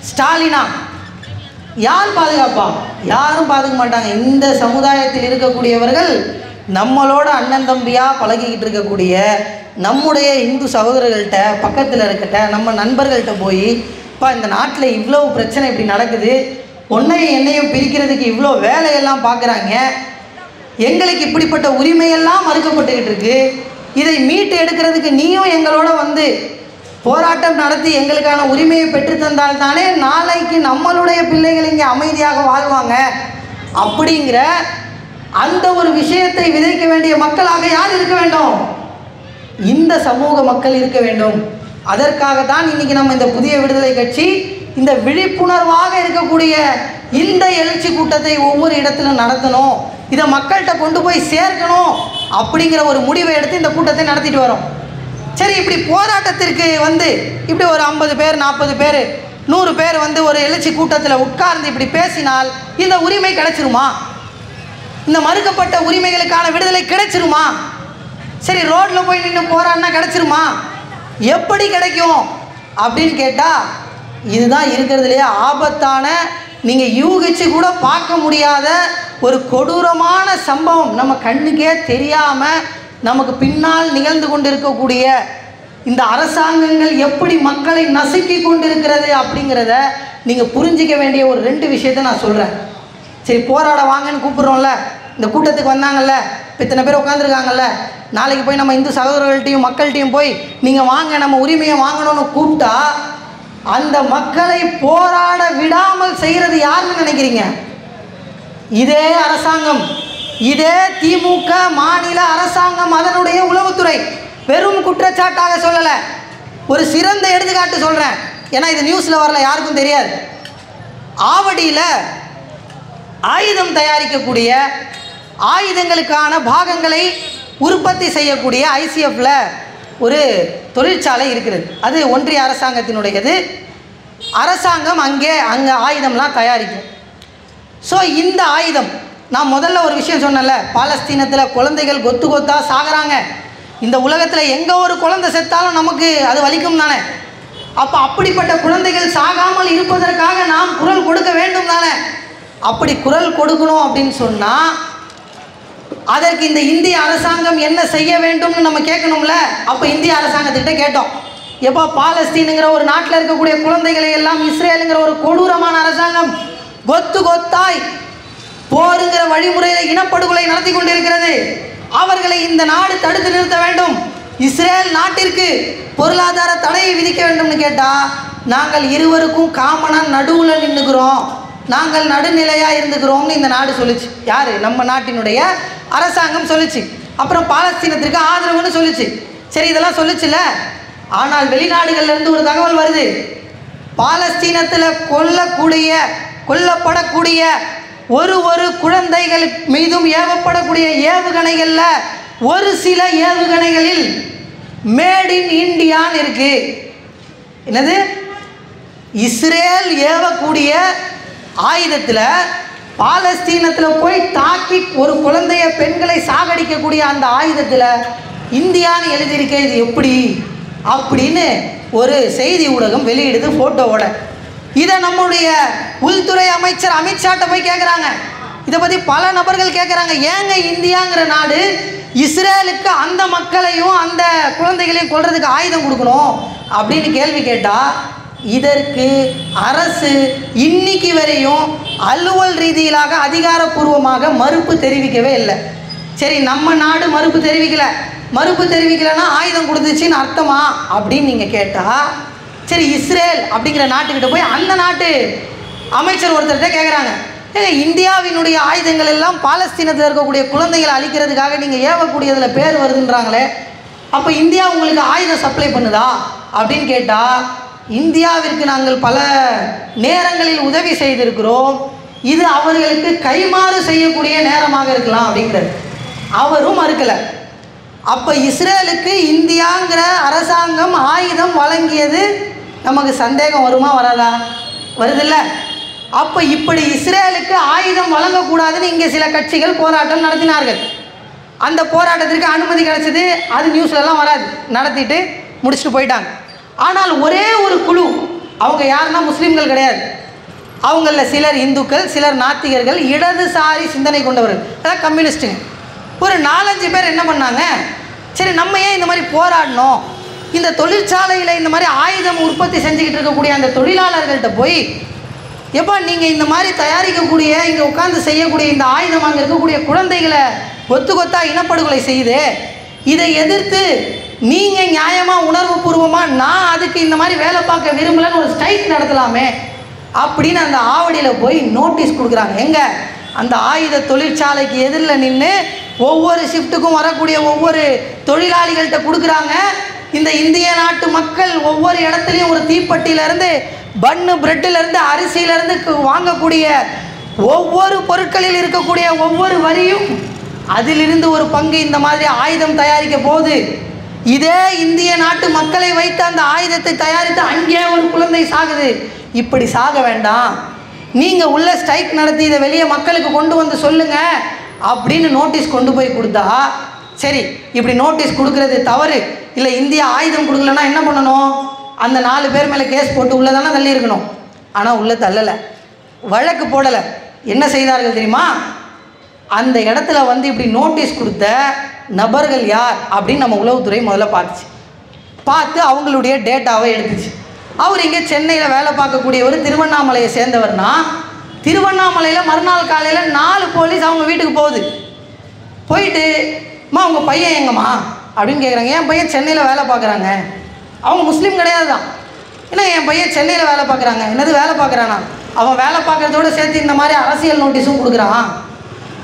ஸ்டாலினா, யார் பாதுகாப்பா? யாரும் பாதுகாக்க மாட்டாங்க. இந்த சமுதாயத்தில் இருக்கக்கூடியவர்கள் நம்மளோட அண்ணன் தம்பியாக பழகிக்கிட்டு இருக்கக்கூடிய நம்முடைய இந்து சகோதரர்கள்ட்ட, பக்கத்தில் இருக்கிட்ட நம்ம நண்பர்கள்ட்ட போய், இப்போ இந்த நாட்டில் இவ்வளோ பிரச்சனை இப்படி நடக்குது, ஒன்றையும் என்னையும் பிரிக்கிறதுக்கு இவ்வளோ வேலையெல்லாம் பார்க்குறாங்க, எங்களுக்கு இப்படிப்பட்ட உரிமையெல்லாம் மறுக்கப்பட்டுக்கிட்டு இருக்கு, இதை மீட்டு எடுக்கிறதுக்கு நீயும் எங்களோட வந்து போராட்டம் நடத்தி எங்களுக்கான உரிமையை பெற்றுத்தந்தால் தானே நாளைக்கு நம்மளுடைய பிள்ளைகள் இங்கே அமைதியாக வாழ்வாங்க அப்படிங்கிற அந்த ஒரு விஷயத்தை விதைக்க வேண்டிய மக்களாக யார் இருக்க வேண்டும்? இந்த சமூக மக்கள் இருக்க வேண்டும். அதற்காக தான் இன்றைக்கி நம்ம இந்த புதிய விடுதலை கட்சி இந்த விழிப்புணர்வாக இருக்கக்கூடிய இந்த எழுச்சி கூட்டத்தை ஒவ்வொரு இடத்திலும் நடத்தணும், இதை மக்கள்கிட்ட கொண்டு போய் சேர்க்கணும் அப்படிங்கிற ஒரு முடிவை எடுத்து இந்த கூட்டத்தை நடத்திட்டு வரோம். சரி, இப்படி போராட்டத்திற்கு வந்து இப்படி ஒரு 50 பேர் 40 பேர் 100 பேர் வந்து ஒரு எழுச்சி கூட்டத்தில் உட்கார்ந்து இப்படி பேசினால் இந்த உரிமை கிடைச்சிருமா? இந்த மறுக்கப்பட்ட உரிமைகளுக்கான விடுதலை கிடைச்சிருமா? சரி, ரோட்டில் போய் நின்று போராடினா கிடைச்சிருமா? எப்படி கிடைக்கும் அப்படின்னு கேட்டால், இதுதான் இருக்கிறதுலையே ஆபத்தான, நீங்கள் யூகிச்சு கூட பார்க்க முடியாத ஒரு கொடூரமான சம்பவம். நம்ம கண்ணுக்கே தெரியாமல் நமக்கு பின்னால் நிகழ்ந்து கொண்டிருக்கக்கூடிய இந்த அரசாங்கங்கள் எப்படி மக்களை நசுக்கி கொண்டிருக்கிறது அப்படிங்கிறத நீங்கள் புரிஞ்சிக்க வேண்டிய ஒரு 2 விஷயத்தை நான் சொல்கிறேன். சரி, போராட வாங்கன்னு கூப்பிட்றோம்ல, இந்த கூட்டத்துக்கு வந்தாங்கல்ல, இப்போ இத்தனை பேர் உட்காந்துருக்காங்கல்ல, நாளைக்கு போய் நம்ம இந்து சகோதரர்கள்ட்டையும் மக்கள்கிட்டையும் போய் நீங்கள் வாங்க நம்ம உரிமையை வாங்கணும்னு கூப்பிட்டா அந்த மக்களை போராட விடாமல் செய்கிறது யாருன்னு நினைக்கிறீங்க? இதே அரசாங்கம், இதே திமுக மாநில அரசாங்கம், அதனுடைய உளவுத்துறை. வெறும் குற்றச்சாட்டாக சொல்லலை, ஒரு சிறந்த எடுத்துக்காட்டு சொல்கிறேன். ஏன்னா இது நியூஸில் வரல, யாருக்கும் தெரியாது. ஆவடியில் ஆயுதம் தயாரிக்கக்கூடிய, ஆயுதங்களுக்கான பாகங்களை உற்பத்தி செய்யக்கூடிய ஐசிஎஃப்பில் ஒரு தொழிற்சாலை இருக்கிறது. அது ஒன்றிய அரசாங்கத்தினுடையது. அரசாங்கம் அங்கே ஆயுதம்லாம் தயாரிக்கும். ஸோ இந்த ஆயுதம், நான் முதல்ல ஒரு விஷயம் சொன்னேன்ல, பாலஸ்தீனத்தில் குழந்தைகள் கொத்து கொத்தாக சாகிறாங்க. இந்த உலகத்தில் எங்கே ஒரு குழந்தை செத்தாலும் நமக்கு அது வலிக்கும் தானே. அப்போ அப்படிப்பட்ட குழந்தைகள் சாகாமல் இருப்பதற்காக நாம் குரல் கொடுக்க வேண்டும் தானே. அப்படி குரல் கொடுக்கணும் அப்படின்னு சொன்னால் அதற்கு இந்த இந்திய அரசாங்கம் என்ன செய்ய வேண்டும்னு நம்ம கேட்கணும்ல. அப்போ இந்திய அரசாங்கத்திட்ட கேட்டோம், எப்போ பாலஸ்தீனுங்கிற ஒரு நாட்டில் இருக்கக்கூடிய குழந்தைகளை எல்லாம் இஸ்ரேலுங்கிற ஒரு கொடூரமான அரசாங்கம் கொத்து கொத்தாய் போருங்கிற வழிமுறையில் இனப்படுகொலை நடத்தி கொண்டிருக்கிறது, அவர்களை இந்த நாடு தடுத்து நிறுத்த வேண்டும், இஸ்ரேல் நாட்டிற்கு பொருளாதார தடையை விதிக்க வேண்டும்னு கேட்டால், நாங்கள் இருவருக்கும் காமனாக நடுவில் நின்றுக்கிறோம், நாங்கள் நடுநிலையாக இருந்துக்கிறோம்னு இந்த நாடு சொல்லிச்சு. யார்? நம்ம நாட்டினுடைய அரசாங்கம் சொல்லிச்சு. அப்புறம் பாலஸ்தீனத்திற்கு ஆதரவுன்னு சொல்லிச்சு. சரி, இதெல்லாம் சொல்லிச்சுல. ஆனால் வெளிநாடுகள்லேருந்து ஒரு தகவல் வருது, பாலஸ்தீனத்தில் கொல்லப்படக்கூடிய ஒரு குழந்தைகள் மீதும் ஏவப்படக்கூடிய ஏவுகணைகளில் ஒரு சில ஏவுகணைகளில் மேட் இன் இந்தியான்னு இருக்கு. என்னது? இஸ்ரேல் ஏவக்கூடிய ஆயுதத்தில் பாலஸ்தீனத்தில் போய் தாக்கி ஒரு குழந்தைய பெண்களை சாகடிக்கக்கூடிய அந்த ஆயுதத்தில் இந்தியான்னு எழுதியிருக்க, இது எப்படி அப்படின்னு ஒரு செய்தி ஊடகம் வெளியிடுது ஃபோட்டோவோட. இதை நம்முடைய உள்துறை அமைச்சர் அமித்ஷாட்ட போய் கேட்குறாங்க. இதை பற்றி பல நபர்கள் கேட்குறாங்க, ஏங்க இந்தியாங்கிற நாடு இஸ்ரேலுக்கு அந்த மக்களையும் அந்த குழந்தைகளையும் கொல்றதுக்கு ஆயுதம் கொடுக்கணும் அப்படின்னு கேள்வி கேட்டால், இதற்கு அரசு இன்னைக்கு வரையும் அலுவல் ரீதியிலாக அதிகாரப்பூர்வமாக மறுப்பு தெரிவிக்கவே இல்லை. சரி, நம்ம நாடு மறுப்பு தெரிவிக்கலைன்னா ஆயுதம் கொடுத்துச்சின்னு அர்த்தமா அப்படின்னு நீங்கள் கேட்டால், சரி இஸ்ரேல் அப்படிங்கிற நாட்டுக்கிட்ட போய் அந்த நாட்டு அமைச்சர் ஒருத்தர்கிட்ட கேட்குறாங்க, இந்தியாவினுடைய ஆயுதங்கள் எல்லாம் பாலஸ்தீனத்தில் இருக்கக்கூடிய குழந்தைகளை அழிக்கிறதுக்காக நீங்கள் ஏவக்கூடியதில் பேர் வருதுன்றாங்களே, அப்போ இந்தியா உங்களுக்கு ஆயுதம் சப்ளை பண்ணுதா அப்படின்னு கேட்டால், இந்தியாவிற்கு நாங்கள் பல நேரங்களில் உதவி செய்திருக்கிறோம், இது அவர்களுக்கு கைமாறு செய்யக்கூடிய நேரமாக இருக்கலாம் அப்படிங்கிறது அவரும் மறுக்கலை. அப்போ இஸ்ரேலுக்கு இந்தியாங்கிற அரசாங்கம் ஆயுதம் வழங்கியது நமக்கு சந்தேகம் வருமா வராதா? வருதில்ல. அப்போ இப்படி இஸ்ரேலுக்கு ஆயுதம் வழங்கக்கூடாதுன்னு இங்கே சில கட்சிகள் போராட்டம் நடத்தினார்கள். அந்த போராட்டத்திற்கு அனுமதி கிடைச்சது, அது நியூஸ்லலாம் வராது, நடத்திட்டு முடிச்சுட்டு போயிட்டாங்க. ஆனால் ஒரே ஒரு குழு, அவங்க யாருன்னா முஸ்லீம்கள் கிடையாது, அவங்களில் சிலர் இந்துக்கள், சிலர் நாத்திகர்கள், இடதுசாரி சிந்தனை கொண்டவர்கள், அதாவது கம்யூனிஸ்ட்டுங்க, ஒரு 4-5 பேர் என்ன பண்ணாங்க, சரி நம்ம ஏன் இந்த மாதிரி போராடணும், இந்த தொழிற்சாலையில் இந்த மாதிரி ஆயுதம் உற்பத்தி செஞ்சுக்கிட்டு இருக்கக்கூடிய அந்த தொழிலாளர்கள்ட்ட போய், எப்போ நீங்கள் இந்த மாதிரி தயாரிக்கக்கூடிய இங்கே உட்காந்து செய்யக்கூடிய இந்த ஆயுதம் அங்கே இருக்கக்கூடிய குழந்தைகளை கொத்தா இனப்படுகொலை செய்யுது, இதை எதிர்த்து நீங்கள் நியாயமாக உணர்வு பூர்வமாக நான் அதுக்கு இந்த மாதிரி வேலை பார்க்க விரும்பலன்னு ஒரு ஸ்ட்ரைக் நடத்தலாமே அப்படின்னு அந்த ஆவடியில் போய் நோட்டீஸ் கொடுக்குறாங்க. எங்கே? அந்த ஆயுத தொழிற்சாலைக்கு எதிரில் நின்று ஒவ்வொரு ஷிஃப்ட்டுக்கும் வரக்கூடிய ஒவ்வொரு தொழிலாளிகள்கிட்ட கொடுக்குறாங்க. இந்த இந்திய நாட்டு மக்கள் ஒவ்வொரு இடத்துலையும் ஒரு தீப்பெட்டியிலேருந்து பன்னு பிரெட்டிலேருந்து அரிசியிலேருந்து வாங்கக்கூடிய ஒவ்வொரு பொருட்களில் இருக்கக்கூடிய ஒவ்வொரு வரியும் அதிலிருந்து ஒரு பங்கு இந்த மாதிரி ஆயுதம் தயாரிக்க போகுது. இதே இந்திய நாட்டு மக்களை வைத்து அந்த ஆயுதத்தை தயாரித்து அங்கே ஒரு குழந்தை சாகுது, இப்படி சாக வேண்டாம், நீங்கள் உள்ள ஸ்ட்ரைக் நடத்தி இதை வெளியே மக்களுக்கு கொண்டு வந்து சொல்லுங்கள் அப்படின்னு நோட்டீஸ் கொண்டு போய் கொடுத்தா, சரி இப்படி நோட்டீஸ் கொடுக்கறது தவறு இல்லை, இந்தியா ஆயுதம் கொடுக்கலன்னா என்ன பண்ணணும், அந்த 4 பேர் மேலே கேஸ் போட்டு உள்ளே தானே தள்ளி இருக்கணும். ஆனால் உள்ளே தள்ளலை, வழக்கு போடலை. என்ன செய்தார்கள் தெரியுமா? அந்த இடத்துல வந்து இப்படி நோட்டீஸ் கொடுத்த நபர்கள் யார் அப்படின்னு நம்ம உளவுத்துறை முதல்ல பார்த்து அவங்களுடைய டேட்டாவை எடுத்துச்சு. அவர் இங்கே சென்னையில் வேலை பார்க்கக்கூடியவர், திருவண்ணாமலையை சேர்ந்தவர்னா, திருவண்ணாமலையில் மறுநாள் காலையில் 4 போலீஸ் அவங்க வீட்டுக்கு போகுது. போயிட்டு, அம்மா உங்கள் பையன் எங்கம்மா அப்படின்னு கேட்குறாங்க. என் பையன் சென்னையில் வேலை பார்க்குறாங்க. அவங்க முஸ்லீம் கிடையாது தான். ஏன்னா என் பையன் சென்னையில் வேலை பார்க்குறாங்க. என்னது வேலை பார்க்குறானா? அவன் வேலை பார்க்குறதோடு சேர்த்து இந்த மாதிரி அரசியல் நோட்டீஸும் கொடுக்குறான்.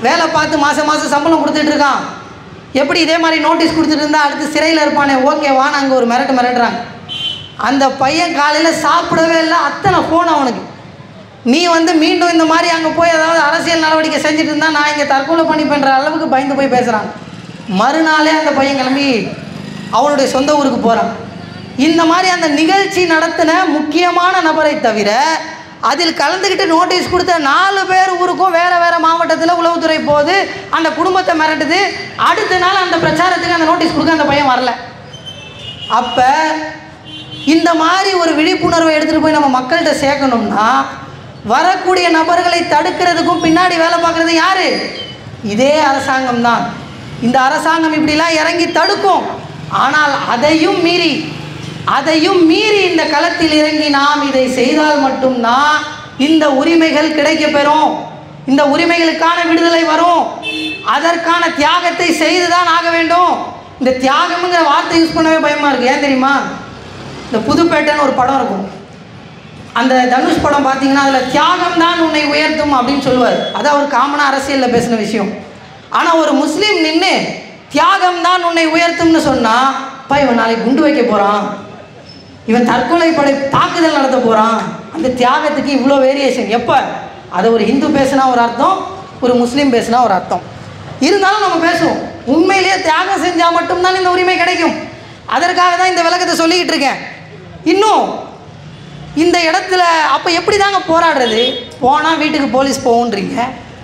வேலை பார்த்து மாதம் சம்பளம் கொடுத்துட்ருக்கான். எப்படி இதே மாதிரி நோட்டீஸ் கொடுத்துட்டு இருந்தால் அடுத்து சிறையில் இருப்பானே, ஓகேவான்னு அங்கே ஒரு மிரட்டுறாங்க. அந்த பையன் காலையில் சாப்பிடவே இல்லை, அத்தனை ஃபோன் அவனுக்கு. நீ வந்து மீண்டும் இந்த மாதிரி அங்கே போய் ஏதாவது அரசியல் நடவடிக்கை செஞ்சுட்டு இருந்தால் நான் இங்கே தற்கொலை பண்ணிப்பேன்ற அளவுக்கு பயந்து போய் பேசுகிறாங்க. மறுநாளே அந்த பையன் கிளம்பி அவனுடைய சொந்த ஊருக்கு போகிறான். இந்த மாதிரி அந்த நிகழ்ச்சி நடத்தின முக்கியமான நபரை தவிர அதில் கலந்துக்கிட்டு நோட்டீஸ் கொடுத்த 4 பேர் ஊருக்கும் வேறு மாவட்டத்தில் உளவுத்துறை போகுது, அந்த குடும்பத்தை மிரட்டுது. அடுத்த நாள் அந்த பிரச்சாரத்துக்கு அந்த நோட்டீஸ் கொடுக்க அந்த பையன் வரல. அப்போ இந்த மாதிரி ஒரு விழிப்புணர்வை எடுத்துகிட்டு போய் நம்ம மக்கள்கிட்ட சேர்க்கணும்னா, வரக்கூடிய நபர்களை தடுக்கிறதுக்கும் பின்னாடி வேலை பார்க்குறது யார்? இதே அரசாங்கம் தான். இந்த அரசாங்கம் இப்படிலாம் இறங்கி தடுக்கும். ஆனால் அதையும் மீறி இந்த களத்தில் இறங்கி நாம் இதை செய்தால் மட்டும்தான் இந்த உரிமைகள் கிடைக்கப்பெறும், இந்த உரிமைகளுக்கான விடுதலை வரும். அதற்கான தியாகத்தை செய்துதான் ஆக வேண்டும். இந்த தியாகம்ங்கிற வார்த்தை யூஸ் பண்ணவே பயமாக இருக்குது. ஏன் தெரியுமா? இந்த புதுப்பேட்டைன்னு ஒரு படம் இருக்கும், அந்த தனுஷ் படம் பார்த்தீங்கன்னா அதில் தியாகம் தான் உன்னை உயர்த்தும் அப்படின்னு சொல்லுவார். அது அவர் காமனாக அரசியலில் பேசின விஷயம். ஆனால் ஒரு முஸ்லீம் நின்று தியாகம் தான் உன்னை உயர்த்தும்னு சொன்னால், இவன் நாளைக்கு குண்டு வைக்க போகிறான், இவன் தற்கொலை படை தாக்குதல் நடத்த போகிறான், அந்த தியாகத்துக்கு இவ்வளோ வேரியேஷன். எப்போ அதை ஒரு இந்து பேசுனா ஒரு அர்த்தம், ஒரு முஸ்லீம் பேசுனா ஒரு அர்த்தம். இருந்தாலும் நம்ம பேசுவோம். உண்மையிலேயே தியாகம் செஞ்சால் மட்டும்தான் இந்த உரிமை கிடைக்கும். அதற்காக தான் இந்த விளக்கத்தை சொல்லிக்கிட்டு இருக்கேன். இன்னும் இந்த இடத்துல அப்போ எப்படி தாங்க போராடுறது? போனால் வீட்டுக்கு போலீஸ் போகுன்றீங்க.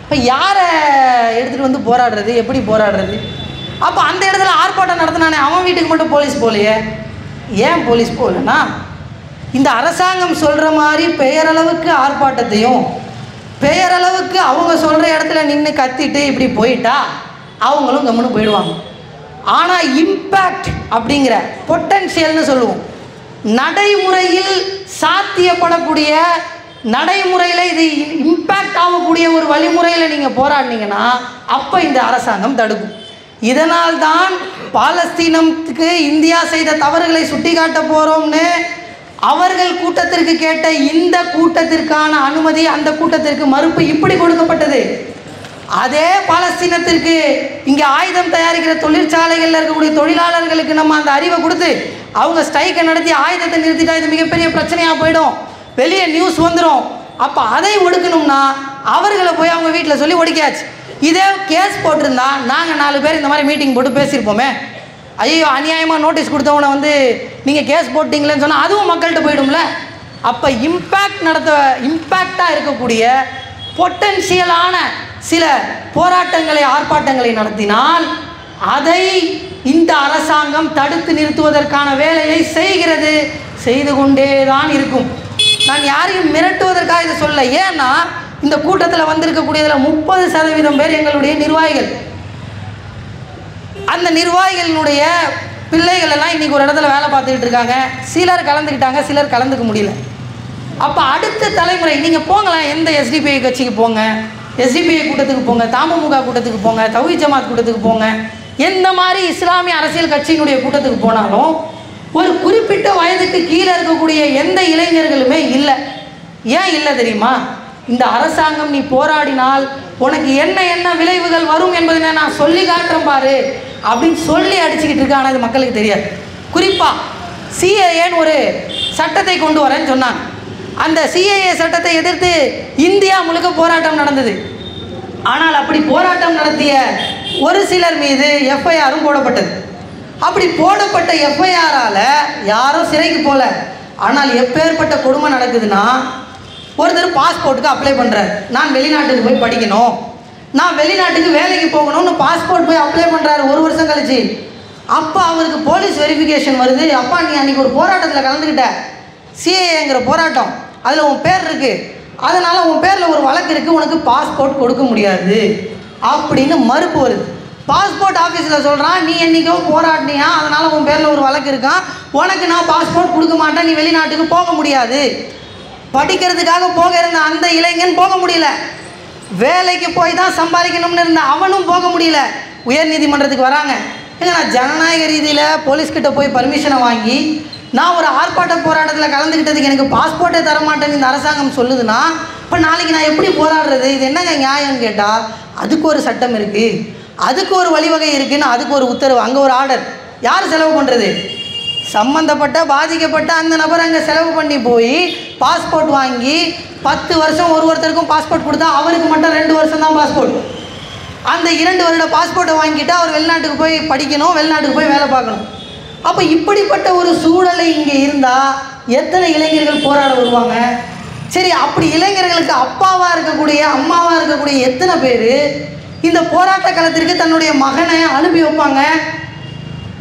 இப்போ யாரை எடுத்துகிட்டு வந்து போராடுறது? எப்படி போராடுறது? அப்போ அந்த இடத்துல ஆர்ப்பாட்டம் நடத்தினானே அவன் வீட்டுக்கு மட்டும் போலீஸ் போகலையே. ஏன் போலீஸ் போகலன்னா, இந்த அரசாங்கம் சொல்கிற மாதிரி பெயரளவுக்கு ஆர்ப்பாட்டத்தையும் பெயரளவுக்கு அவங்க சொல்கிற இடத்துல நின்று கத்திட்டு இப்படி போயிட்டா அவங்களும் கம்முன்னு போயிடுவாங்க. ஆனால் இம்பேக்ட் அப்படிங்கிற பொட்டன்ஷியல்னு சொல்லுவோம், நடைமுறையில் சாத்தியப்படக்கூடிய, நடைமுறையில் இது இம்பேக்ட் ஆகக்கூடிய ஒரு வழிமுறையில் நீங்கள் போராடினீங்கன்னா அப்போ இந்த அரசாங்கம் தடுக்கும். இதனால்தான் பாலஸ்தீனத்துக்கு இந்தியா செய்த தவறுகளை சுட்டி காட்ட போகிறோம்னு அவர்கள் கூட்டத்திற்கு கேட்ட இந்த கூட்டத்திற்கான அனுமதி, அந்த கூட்டத்திற்கு மறுப்பு இப்படி கொடுக்கப்பட்டது. அதே பாலஸ்தீனத்திற்கு இங்கே ஆயுதம் தயாரிக்கிற தொழிற்சாலைகளில் இருக்கக்கூடிய தொழிலாளர்களுக்கு நம்ம அந்த அறிவை கொடுத்து அவங்க ஸ்ட்ரைக்கை நடத்தி ஆயுதத்தை நிறுத்திட்டா இது மிகப்பெரிய பிரச்சனையாக போயிடும், வெளியே நியூஸ் வந்துடும். அப்போ அதை ஒடுக்கணும்னா அவர்களை போய் அவங்க வீட்டில் சொல்லி ஒடுக்கியாச்சு. இதே கேஸ் போட்டிருந்தா நாங்கள் 4 பேர் இந்த மாதிரி மீட்டிங் போட்டு பேசியிருப்போமே, ஐயோ அநியாயமாக நோட்டீஸ் கொடுத்தவனை வந்து நீங்கள் கேஸ் போட்டிங்களேன்னு சொன்னால் அதுவும் மக்கள்கிட்ட போயிடும்ல. அப்போ இம்பேக்டாக இருக்கக்கூடிய பொட்டன்ஷியலான சில போராட்டங்களை, ஆர்ப்பாட்டங்களை நடத்தினால் அதை இந்த அரசாங்கம் தடுத்து நிறுத்துவதற்கான வேலையை செய்கிறது, செய்து கொண்டே தான் இருக்கும். நான் யாரையும் மிரட்டுவதற்காக இதை சொல்ல. ஏன்னா இந்த கூட்டத்தில் வந்திருக்கக்கூடியதில் 30% பேர் எங்களுடைய நிர்வாகிகள். அந்த நிர்வாகிகளினுடைய பிள்ளைகள் எல்லாம் இன்றைக்கி ஒரு இடத்துல வேலை பார்த்துக்கிட்டு இருக்காங்க. சிலர் கலந்துக்கிட்டாங்க, சிலர் கலந்துக்க முடியல. அப்போ அடுத்த தலைமுறை நீங்கள் போங்களேன், எந்த எஸ்டிபிஐ கட்சிக்கு போங்க, எஸ்டிபிஐ கூட்டத்துக்கு போங்க, தமுமுக கூட்டத்துக்கு போங்க, தௌஹீத் ஜமாத் கூட்டத்துக்கு போங்க, எந்த மாதிரி இஸ்லாமிய அரசியல் கட்சியினுடைய கூட்டத்துக்கு போனாலும் ஒரு குறிப்பிட்ட வயதுக்கு கீழே இருக்கக்கூடிய எந்த இளைஞர்களுமே இல்லை. ஏன் இல்லை தெரியுமா? இந்த அரசாங்கம் நீ போராடினால் உனக்கு என்ன என்ன விளைவுகள் வரும் என்பதை நான் சொல்லி காட்டுறேன் பாரு அப்படின்னு சொல்லி அடிச்சுக்கிட்டு இருக்க. ஆனால் இது மக்களுக்கு தெரியாது. குறிப்பாக சிஏஏன்னு ஒரு சட்டத்தை கொண்டு வரேன்னு சொன்னாங்க. அந்த சிஏஏ சட்டத்தை எதிர்த்து இந்தியா முழுக்க போராட்டம் நடந்தது. ஆனால் அப்படி போராட்டம் நடத்திய ஒரு சிலர் மீது எஃப்ஐஆரும் போடப்பட்டது. அப்படி போடப்பட்ட எஃப்ஐஆரால் யாரும் சிறைக்கு போகல. ஆனால் எப்பேற்பட்ட கொடுமை நடக்குதுன்னா, ஒருத்தர் பாஸ்போர்ட்டுக்கு அப்ளை பண்ணுறார், நான் வெளிநாட்டுக்கு போய் படிக்கணும், நான் வெளிநாட்டுக்கு வேலைக்கு போகணும்னு பாஸ்போர்ட் போய் அப்ளை பண்ணுறாரு 1 வருஷம் கழிச்சு. அப்போ அவருக்கு போலீஸ் வெரிஃபிகேஷன் வருது. அப்பா நீ அன்றைக்கி ஒரு போராட்டத்தில் கலந்துக்கிட்ட, சிஏஏங்கிற போராட்டம், அதில் உன் பேர் இருக்குது, அதனால் உன் பேரில் ஒரு வழக்கு இருக்குது, உனக்கு பாஸ்போர்ட் கொடுக்க முடியாது அப்படின்னு மறுப்பு வருது. பாஸ்போர்ட் ஆஃபீஸில் சொல்கிறான், நீ என்றைக்கோ போராடினியா, அதனால் உன் பேரில் ஒரு வழக்கு இருக்கான், உனக்கு நான் பாஸ்போர்ட் கொடுக்க மாட்டேன், நீ வெளிநாட்டுக்கு போக முடியாது. படிக்கிறதுக்காக போக இருந்த அந்த இளைஞன் போக முடியல, வேலைக்கு போய் தான் சம்பாதிக்கணும்னு இருந்த அவனும் போக முடியல. உயர் நீதிமன்றத்துக்கு வராங்க. ஏங்க நான் ஜனநாயக ரீதியில் போலீஸ்கிட்ட போய் பர்மிஷனை வாங்கி நான் ஒரு ஆர்ப்பாட்ட போராட்டத்தில் கலந்துக்கிட்டதுக்கு எனக்கு பாஸ்போர்ட்டே தரமாட்டேன்னு இந்த அரசாங்கம் சொல்லுதுன்னா, இப்போ நாளைக்கு நான் எப்படி போராடுறது? இது என்னங்க நியாயம்னு கேட்டால் அதுக்கு ஒரு சட்டம் இருக்குது, அதுக்கு ஒரு வழிவகை இருக்குதுன்னு அதுக்கு ஒரு உத்தரவு, அங்கே ஒரு ஆர்டர். யார் செலவு பண்ணுறது? சம்மந்தப்பட்ட பாதிக்கப்பட்ட அந்த நபர் அங்கே செலவு பண்ணி போய் பாஸ்போர்ட் வாங்கி 10 வருஷம் ஒருத்தருக்கும் பாஸ்போர்ட் கொடுத்தா அவருக்கு மட்டும் 2 வருஷம் தான் பாஸ்போர்ட். அந்த 2 வருட பாஸ்போர்ட்டை வாங்கிட்டு அவர் வெளிநாட்டுக்கு போய் படிக்கணும், வெளிநாட்டுக்கு போய் வேலை பார்க்கணும். அப்போ இப்படிப்பட்ட ஒரு சூழலை இங்கே இருந்தால் எத்தனை இளைஞர்கள் போராட வருவாங்க? சரி, அப்படி இளைஞர்களுக்கு அப்பாவாக இருக்கக்கூடிய, அம்மாவாக இருக்கக்கூடிய எத்தனை பேர் இந்த போராட்ட களத்திற்கு தன்னுடைய மகனை அனுப்பி வைப்பாங்க?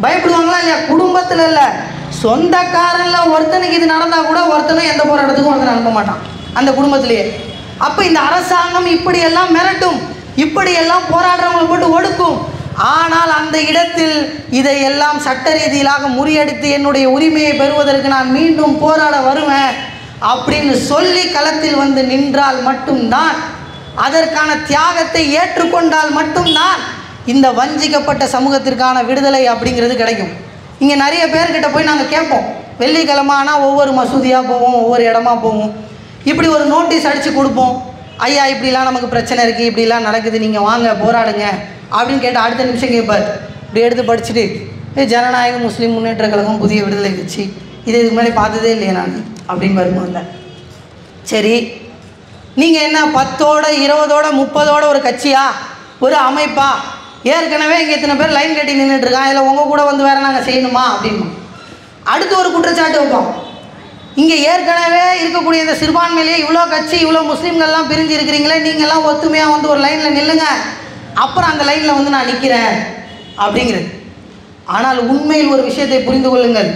பயப்படுவாங்களா இல்லையா? குடும்பத்தில் இல்லை, சொந்தக்காரனில் ஒருத்தனுக்கு இது நடந்தால் கூட ஒருத்தனும் எந்த போராட்டத்துக்கும் ஒருத்தனை அனுப்ப மாட்டான் அந்த குடும்பத்திலேயே. அப்போ இந்த அரசாங்கம் இப்படியெல்லாம் மிரட்டும், இப்படியெல்லாம் போராடுறவங்களை போட்டு ஒடுக்கும். ஆனால் அந்த இடத்தில் இதையெல்லாம் சட்ட ரீதியிலாக முறியடித்து என்னுடைய உரிமையை பெறுவதற்கு நான் மீண்டும் போராட வருவேன் அப்படின்னு சொல்லி களத்தில் வந்து நின்றால் மட்டும்தான், அதற்கான தியாகத்தை ஏற்றுக்கொண்டால் மட்டும்தான் இந்த வஞ்சிக்கப்பட்ட சமூகத்திற்கான விடுதலை அப்படிங்கிறது கிடைக்கும். இங்கே நிறைய பேர்கிட்ட போய் நாங்கள் கேட்போம், வெள்ளிக்கிழமை ஆனால் ஒவ்வொரு மசூதியாக போவோம், ஒவ்வொரு இடமா போவோம், இப்படி ஒரு நோட்டீஸ் அடித்து கொடுப்போம், ஐயா இப்படிலாம் நமக்கு பிரச்சனை இருக்குது, இப்படிலாம் நடக்குது, நீங்கள் வாங்க போராடுங்க அப்படின்னு கேட்டால் அடுத்த நிமிஷம் கேட்பார், இப்படி எடுத்து படிச்சுட்டு ஜனநாயக முஸ்லீம் முன்னேற்ற கழகம் புதிய விடுதலை கட்சி, இது இதுக்கு முன்னாடி பார்த்ததே இல்லையா நான் அப்படின்னு வரும்போது, சரி நீங்கள் என்ன 10ஓட 20ஓட 30ஓட ஒரு கட்சியா, ஒரு அமைப்பா, ஏற்கனவே இங்கே இத்தனை பேர் லைன் கட்டி நின்றுட்டுருக்கான், இதில் உங்கள் கூட வந்து வேறு நாங்கள் செய்யணுமா அப்படின்னு அடுத்து ஒரு குற்றச்சாட்டு வைப்போம். இங்கே ஏற்கனவே இருக்கக்கூடிய இந்த சிறுபான்மையிலேயே இவ்வளோ கட்சி, இவ்வளோ முஸ்லீம்கள்லாம் பிரிஞ்சு இருக்கிறீங்களே, நீங்கள்லாம் ஒத்துமையாக வந்து ஒரு லைனில் நில்லுங்க, அப்புறம் அந்த லைனில் வந்து நான் நிற்கிறேன் அப்படிங்கிறது. ஆனால் உண்மையில் ஒரு விஷயத்தை புரிந்து கொள்ளுங்கள்,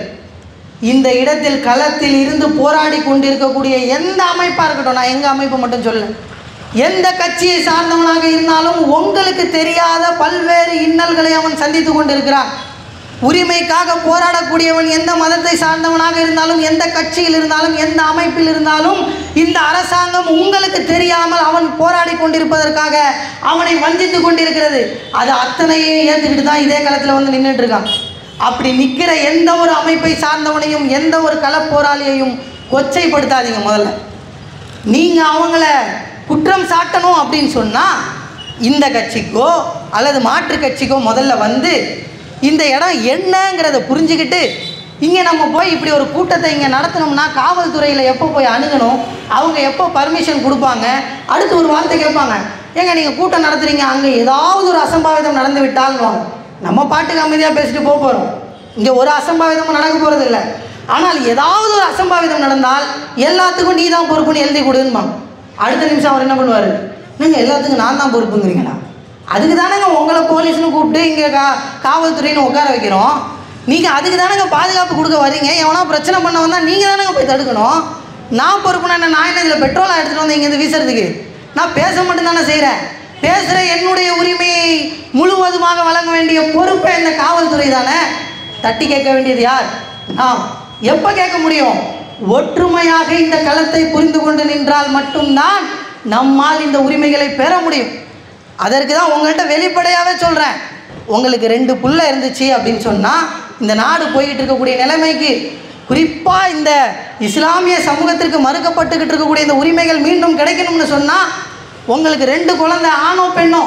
இந்த இடத்தில் களத்தில் இருந்து போராடி கொண்டிருக்கக்கூடிய எந்த அமைப்பாக இருக்கட்டும், நான் எங்கள் அமைப்பை மட்டும் சொல்ல, எந்த கட்சியை சார்ந்தவனாக இருந்தாலும் உங்களுக்கு தெரியாத பல்வேறு இன்னல்களை அவன் சந்தித்து கொண்டிருக்கிறான். உரிமைக்காக போராடக்கூடியவன் எந்த மதத்தை சார்ந்தவனாக இருந்தாலும், எந்த கட்சியில் இருந்தாலும், எந்த அமைப்பில் இருந்தாலும், இந்த அரசாங்கம் உங்களுக்கு தெரியாமல் அவன் போராடி கொண்டிருப்பதற்காக அவனை வஞ்சித்து கொண்டிருக்கிறது. அது அத்தனையே ஏற்றுக்கிட்டு தான் இதே களத்தில் வந்து நின்றுட்டு இருக்கான். அப்படி நிற்கிற எந்த ஒரு அமைப்பை சார்ந்தவனையும், எந்த ஒரு களப்போராளியையும் கொச்சைப்படுத்தாதீங்க. முதல்ல நீங்கள் அவங்கள குற்றம் சாட்டணும் அப்படின்னு சொன்னால் இந்த கட்சிக்கோ அல்லது மாற்று கட்சிக்கோ முதல்ல வந்து இந்த இடம் என்னங்கிறத புரிஞ்சுக்கிட்டு, இங்கே நம்ம போய் இப்படி ஒரு கூட்டத்தை இங்கே நடத்தினோம்னா காவல்துறையில் எப்போ போய் அணுகணும், அவங்க எப்போ பர்மிஷன் கொடுப்பாங்க, அடுத்து ஒரு வார்த்தை கேட்பாங்க, ஏங்க நீங்கள் கூட்டம் நடத்துகிறீங்க, அங்கே ஏதாவது ஒரு அசம்பாவிதம் நடந்து விட்டால்வாங்க. நம்ம பாட்டுக்கு அமைதியாக பேசிட்டு போகிறோம். இங்கே ஒரு அசம்பாவிதமும் நடக்க போகிறது இல்லை. ஆனால் ஏதாவது ஒரு அசம்பாவிதம் நடந்தால் எல்லாத்துக்கும் நீ தான் பொறுப்புன்னு எழுதி கொடுன்பாங்க. அடுத்த நிமிஷம் அவர் என்ன பண்ணுவார், நீங்கள் எல்லாத்துக்கும் நான் தான் பொறுப்புங்கிறீங்களா? அதுக்கு தானேங்க உங்களை போலீஸ்னு கூப்பிட்டு இங்கே காவல்துறைன்னு உட்கார வைக்கிறோம். நீங்கள் அதுக்கு தானேங்க பாதுகாப்பு கொடுக்க வரீங்க. எவனா பிரச்சனை பண்ண வந்தால் நீங்கள் தானேங்க போய் தடுக்கணும். நான் பொறுப்புனா என்ன, நான் என்ன இதில் பெட்ரோலாக எடுத்துகிட்டு வந்து இங்கேருந்து வீசுறதுக்கு? நான் பேச மட்டும்தானே செய்கிறேன். பேசுகிற என்னுடைய உரிமையை முழுவதுமாக வழங்க வேண்டிய பொறுப்பை இந்த காவல்துறை தானே. தட்டி கேட்க வேண்டியது யார்? நாம். எப்போ கேட்க முடியும்? ஒற்றுமையாக இந்த களத்தை புரிந்து கொண்டு நின்றால் மட்டும்தான் நம்மால் இந்த உரிமைகளை பெற முடியும். அதற்கு தான் உங்கள்கிட்ட வெளிப்படையாகவே சொல்கிறேன். உங்களுக்கு 2 புள்ள இருந்துச்சு அப்படின்னு சொன்னால் இந்த நாடு போய்கிட்டு இருக்கக்கூடிய நிலைமைக்கு, குறிப்பாக இந்த இஸ்லாமிய சமூகத்திற்கு மறுக்கப்பட்டுக்கிட்டு இருக்கக்கூடிய இந்த உரிமைகள் மீண்டும் கிடைக்கணும்னு சொன்னால் உங்களுக்கு 2 குழந்தை, ஆணோ பெண்ணோ,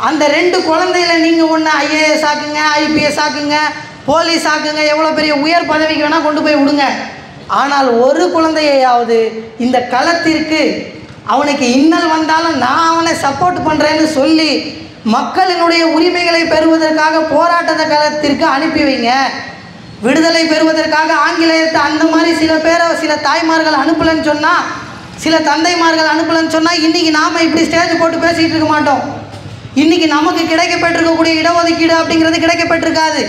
அந்த 2 குழந்தையில நீங்கள் ஒன்று ஐஏஎஸ் ஆக்குங்க, ஐபிஎஸ் ஆக்குங்க, போலீஸ் ஆக்குங்க, எவ்வளோ பெரிய உயர் பதவிக்கு வேணால் கொண்டு போய் விடுங்க. ஆனால் ஒரு குழந்தையாவது இந்த களத்திற்கு அவனுக்கு இன்னல் வந்தாலும் நான் அவனை சப்போர்ட் பண்ணுறேன்னு சொல்லி மக்களினுடைய உரிமைகளை பெறுவதற்காக போராட்டத்தை களத்திற்கு அனுப்பி வைங்க. விடுதலை பெறுவதற்காக ஆங்கிலேயத்தை அந்த மாதிரி சில பேரை சில தாய்மார்கள் அனுப்பலன்னு சொன்னால், சில தந்தைமார்கள் அனுப்பலன்னு சொன்னால் இன்றைக்கி நாம் இப்படி ஸ்டேஜ் போட்டு பேசிகிட்டு இருக்க மாட்டோம். இன்றைக்கி நமக்கு கிடைக்கப்பட்டிருக்கக்கூடிய இடஒதுக்கீடு அப்படிங்கிறது கிடைக்கப்பட்டிருக்காது.